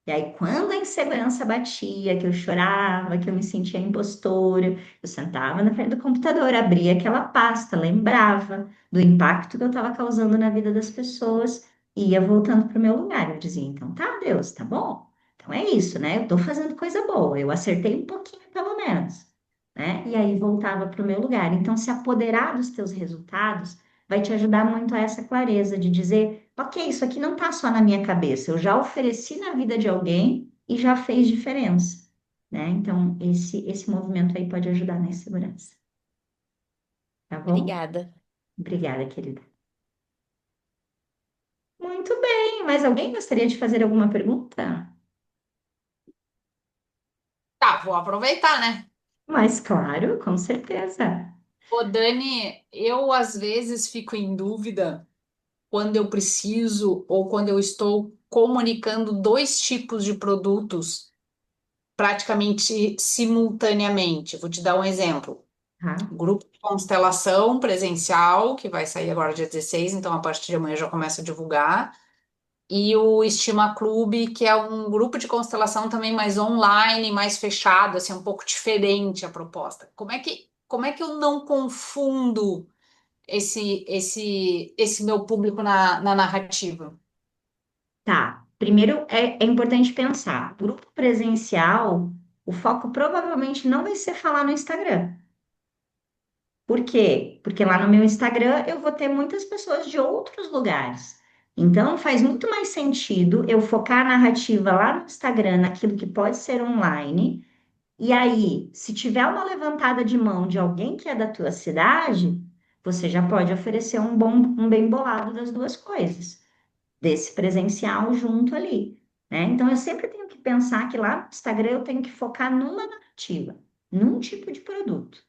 E aí, quando a insegurança batia, que eu chorava, que eu me sentia impostora, eu sentava na frente do computador, abria aquela pasta, lembrava do impacto que eu estava causando na vida das pessoas e ia voltando para o meu lugar. Eu dizia, então tá, Deus, tá bom. Então é isso, né? Eu estou fazendo coisa boa, eu acertei um pouquinho, pelo menos, né? E aí voltava para o meu lugar. Então, se apoderar dos teus resultados vai te ajudar muito a essa clareza de dizer. Ok, isso aqui não está só na minha cabeça, eu já ofereci na vida de alguém e já fez diferença, né? Então, esse movimento aí pode ajudar na segurança, tá bom? Obrigada. Obrigada, querida. Muito bem, mas alguém gostaria de fazer alguma pergunta? Tá, vou aproveitar, né? Mas claro, com certeza. Ô, Dani, eu às vezes fico em dúvida quando eu preciso ou quando eu estou comunicando dois tipos de produtos praticamente simultaneamente. Vou te dar um exemplo. Tá? Grupo de constelação presencial, que vai sair agora dia 16, então a partir de amanhã eu já começo a divulgar. E o Estima Clube, que é um grupo de constelação também mais online, mais fechado, assim, um pouco diferente a proposta. Como é que eu não confundo esse meu público na narrativa? Tá. Primeiro, é importante pensar, grupo presencial, o foco provavelmente não vai ser falar no Instagram. Por quê? Porque lá no meu Instagram eu vou ter muitas pessoas de outros lugares. Então faz muito mais sentido eu focar a narrativa lá no Instagram, naquilo que pode ser online. E aí, se tiver uma levantada de mão de alguém que é da tua cidade, você já pode oferecer um bem bolado das duas coisas, desse presencial junto ali, né? Então eu sempre tenho que pensar que lá no Instagram eu tenho que focar numa narrativa, num tipo de produto.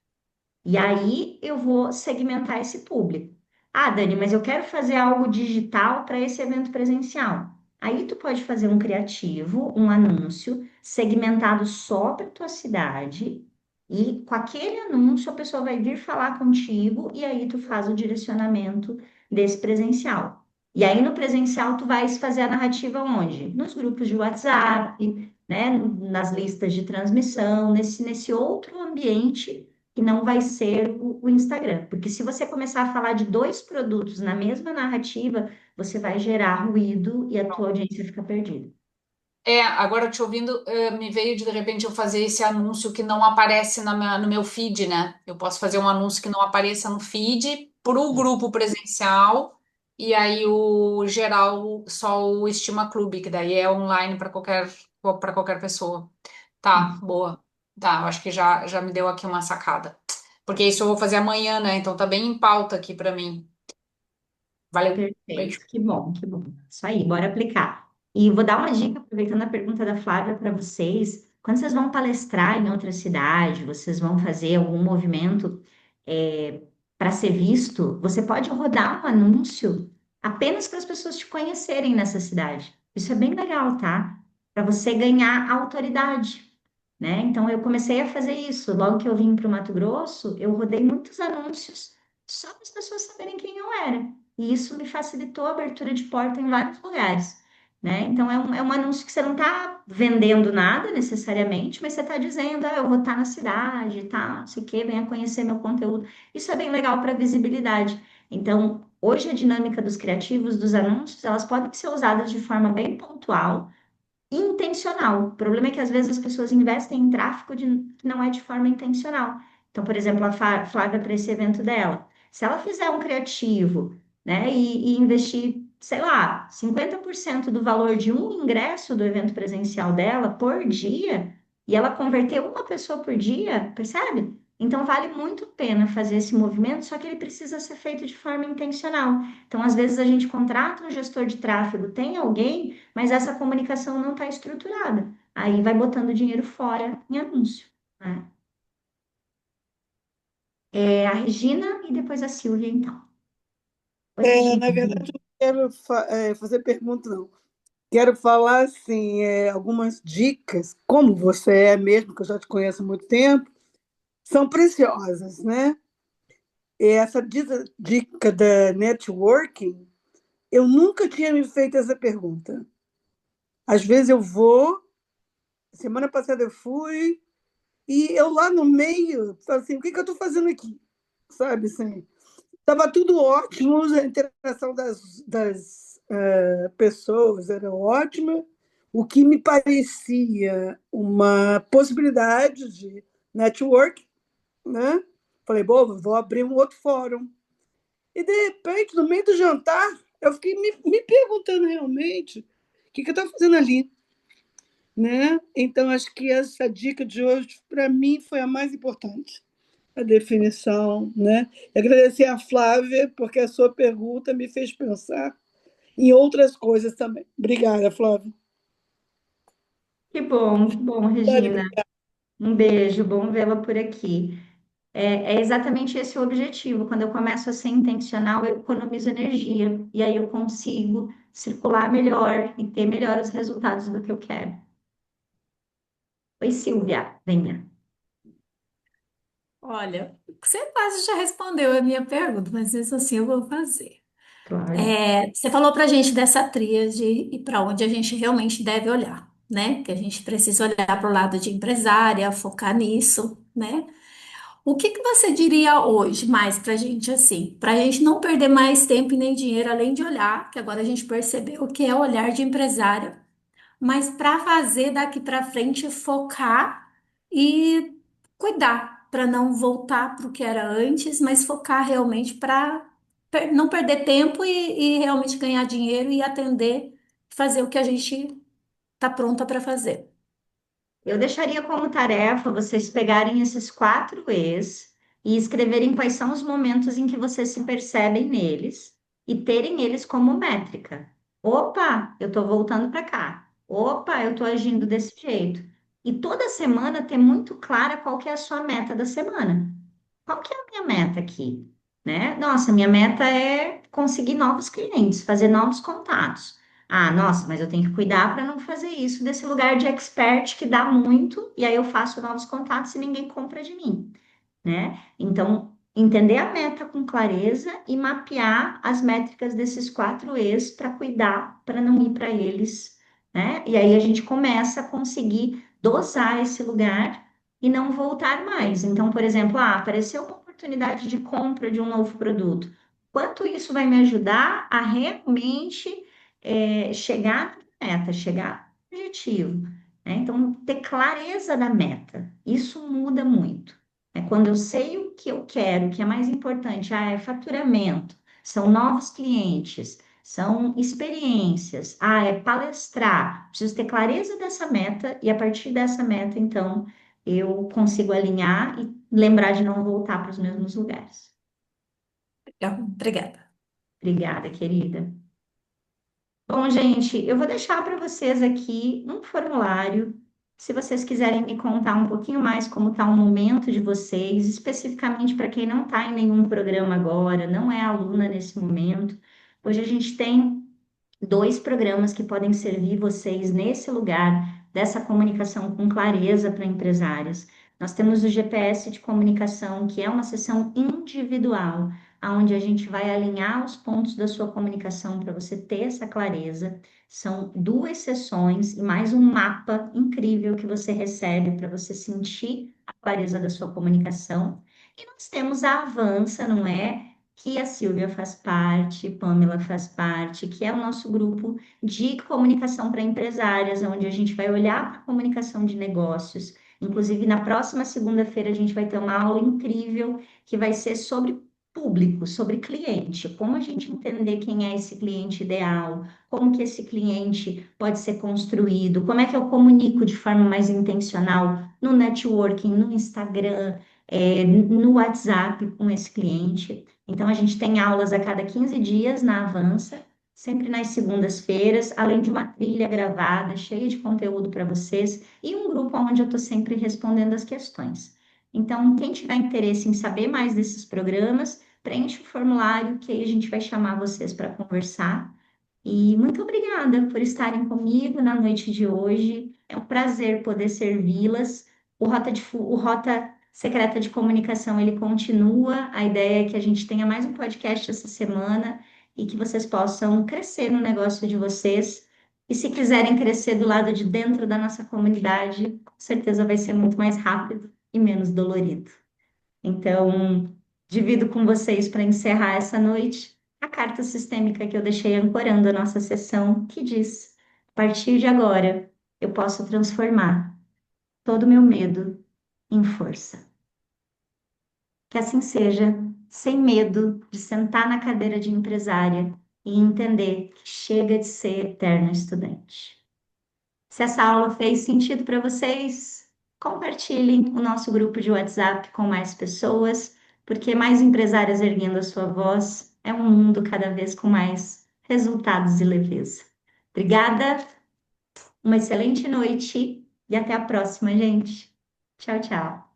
E aí eu vou segmentar esse público. Ah, Dani, mas eu quero fazer algo digital para esse evento presencial. Aí tu pode fazer um criativo, um anúncio segmentado só para tua cidade e com aquele anúncio a pessoa vai vir falar contigo e aí tu faz o direcionamento desse presencial. E aí no presencial tu vais fazer a narrativa onde? Nos grupos de WhatsApp, né, nas listas de transmissão, nesse outro ambiente que não vai ser o Instagram. Porque se você começar a falar de dois produtos na mesma narrativa, você vai gerar ruído e a tua audiência fica perdida. Agora te ouvindo, me veio de repente eu fazer esse anúncio que não aparece no meu feed, né? Eu posso fazer um anúncio que não apareça no feed para o grupo presencial e aí o geral só o Estima Clube, que daí é online para qualquer pessoa. Tá, boa. Tá, eu acho que já me deu aqui uma sacada. Porque isso eu vou fazer amanhã, né? Então tá bem em pauta aqui para mim. Valeu. Beijo. Perfeito, que bom, que bom. Isso aí, bora aplicar. E vou dar uma dica, aproveitando a pergunta da Flávia para vocês. Quando vocês vão palestrar em outra cidade, vocês vão fazer algum movimento para ser visto, você pode rodar um anúncio apenas para as pessoas te conhecerem nessa cidade. Isso é bem legal, tá? Para você ganhar autoridade, né? Então eu comecei a fazer isso. Logo que eu vim para o Mato Grosso, eu rodei muitos anúncios só para as pessoas saberem quem eu era. E isso me facilitou a abertura de porta em vários lugares, né? Então é um anúncio que você não está vendendo nada necessariamente, mas você está dizendo, ah, eu vou estar na cidade, tá, não sei o quê, venha conhecer meu conteúdo. Isso é bem legal para visibilidade. Então, hoje a dinâmica dos criativos, dos anúncios, elas podem ser usadas de forma bem pontual intencional. O problema é que às vezes as pessoas investem em tráfego que não é de forma intencional. Então, por exemplo, a Flávia para esse evento dela, se ela fizer um criativo, né, e investir, sei lá, 50% do valor de um ingresso do evento presencial dela por dia, e ela converter uma pessoa por dia, percebe? Então, vale muito a pena fazer esse movimento, só que ele precisa ser feito de forma intencional. Então, às vezes, a gente contrata um gestor de tráfego, tem alguém, mas essa comunicação não está estruturada. Aí vai botando dinheiro fora em anúncio, né? A Regina e depois a Silvia, então. Oi, Regina. Na verdade, eu não quero fazer pergunta, não. Quero falar assim, algumas dicas, como você é mesmo, que eu já te conheço há muito tempo, são preciosas, né? E essa dica da networking, eu nunca tinha me feito essa pergunta. Às vezes eu vou, semana passada eu fui, e eu lá no meio, falo assim, o que eu estou fazendo aqui? Sabe, assim, estava tudo ótimo, a interação das pessoas era ótima. O que me parecia uma possibilidade de network, né? Falei, bom, vou abrir um outro fórum. E, de repente, no meio do jantar, eu fiquei me perguntando realmente o que eu estava fazendo ali. Né? Então, acho que essa dica de hoje, para mim, foi a mais importante, a definição. Né? E agradecer a Flávia, porque a sua pergunta me fez pensar em outras coisas também. Obrigada, Flávia. Que bom, Regina. Um beijo, bom vê-la por aqui. É exatamente esse o objetivo. Quando eu começo a ser intencional, eu economizo energia e aí eu consigo circular melhor e ter melhores resultados do que eu quero. Oi, Silvia, venha. Olha, você quase já respondeu a minha pergunta, mas isso assim eu vou fazer. Claro. Você falou para a gente dessa tríade e para onde a gente realmente deve olhar, né? Que a gente precisa olhar para o lado de empresária, focar nisso, né? O que que você diria hoje mais para a gente assim, para a gente não perder mais tempo e nem dinheiro, além de olhar, que agora a gente percebeu o que é olhar de empresária, mas para fazer daqui para frente focar e cuidar, para não voltar para o que era antes, mas focar realmente para não perder tempo e realmente ganhar dinheiro e atender, fazer o que a gente está pronta para fazer. Eu deixaria como tarefa vocês pegarem esses 4 e escreverem quais são os momentos em que vocês se percebem neles e terem eles como métrica. Opa, eu estou voltando para cá. Opa, eu estou agindo desse jeito. E toda semana ter muito clara qual que é a sua meta da semana. Qual que é a minha meta aqui? Né? Nossa, minha meta é conseguir novos clientes, fazer novos contatos. Ah, nossa, mas eu tenho que cuidar para não fazer isso desse lugar de expert que dá muito, e aí eu faço novos contatos e ninguém compra de mim, né? Então, entender a meta com clareza e mapear as métricas desses 4 para cuidar, para não ir para eles, né? E aí a gente começa a conseguir dosar esse lugar e não voltar mais. Então, por exemplo, apareceu uma oportunidade de compra de um novo produto. Quanto isso vai me ajudar a realmente chegar na meta, chegar no objetivo, né? Então, ter clareza da meta, isso muda muito. É quando eu sei o que eu quero, o que é mais importante, é faturamento, são novos clientes, são experiências, é palestrar. Preciso ter clareza dessa meta e a partir dessa meta, então, eu consigo alinhar e lembrar de não voltar para os mesmos lugares. Legal, obrigada. Obrigada, querida. Bom, gente, eu vou deixar para vocês aqui um formulário. Se vocês quiserem me contar um pouquinho mais como está o momento de vocês, especificamente para quem não está em nenhum programa agora, não é aluna nesse momento. Hoje a gente tem 2 programas que podem servir vocês nesse lugar dessa comunicação com clareza para empresários. Nós temos o GPS de comunicação, que é uma sessão individual, onde a gente vai alinhar os pontos da sua comunicação para você ter essa clareza. São 2 sessões e mais um mapa incrível que você recebe para você sentir a clareza da sua comunicação. E nós temos a Avança, não é? Que a Silvia faz parte, Pamela faz parte, que é o nosso grupo de comunicação para empresárias, onde a gente vai olhar para a comunicação de negócios. Inclusive, na próxima segunda-feira, a gente vai ter uma aula incrível que vai ser sobre público, sobre cliente, como a gente entender quem é esse cliente ideal, como que esse cliente pode ser construído, como é que eu comunico de forma mais intencional no networking, no Instagram, no WhatsApp com esse cliente. Então, a gente tem aulas a cada 15 dias na Avança, sempre nas segundas-feiras, além de uma trilha gravada, cheia de conteúdo para vocês, e um grupo onde eu estou sempre respondendo as questões. Então, quem tiver interesse em saber mais desses programas, preenche o formulário que aí a gente vai chamar vocês para conversar. E muito obrigada por estarem comigo na noite de hoje. É um prazer poder servi-las. O Rota Secreta de Comunicação, ele continua. A ideia é que a gente tenha mais um podcast essa semana e que vocês possam crescer no negócio de vocês. E se quiserem crescer do lado de dentro da nossa comunidade, com certeza vai ser muito mais rápido e menos dolorido. Então, divido com vocês para encerrar essa noite a carta sistêmica que eu deixei ancorando a nossa sessão, que diz: a partir de agora, eu posso transformar todo o meu medo em força. Que assim seja, sem medo de sentar na cadeira de empresária e entender que chega de ser eterno estudante. Se essa aula fez sentido para vocês, compartilhem o nosso grupo de WhatsApp com mais pessoas, porque mais empresárias erguendo a sua voz é um mundo cada vez com mais resultados e leveza. Obrigada, uma excelente noite e até a próxima, gente. Tchau, tchau.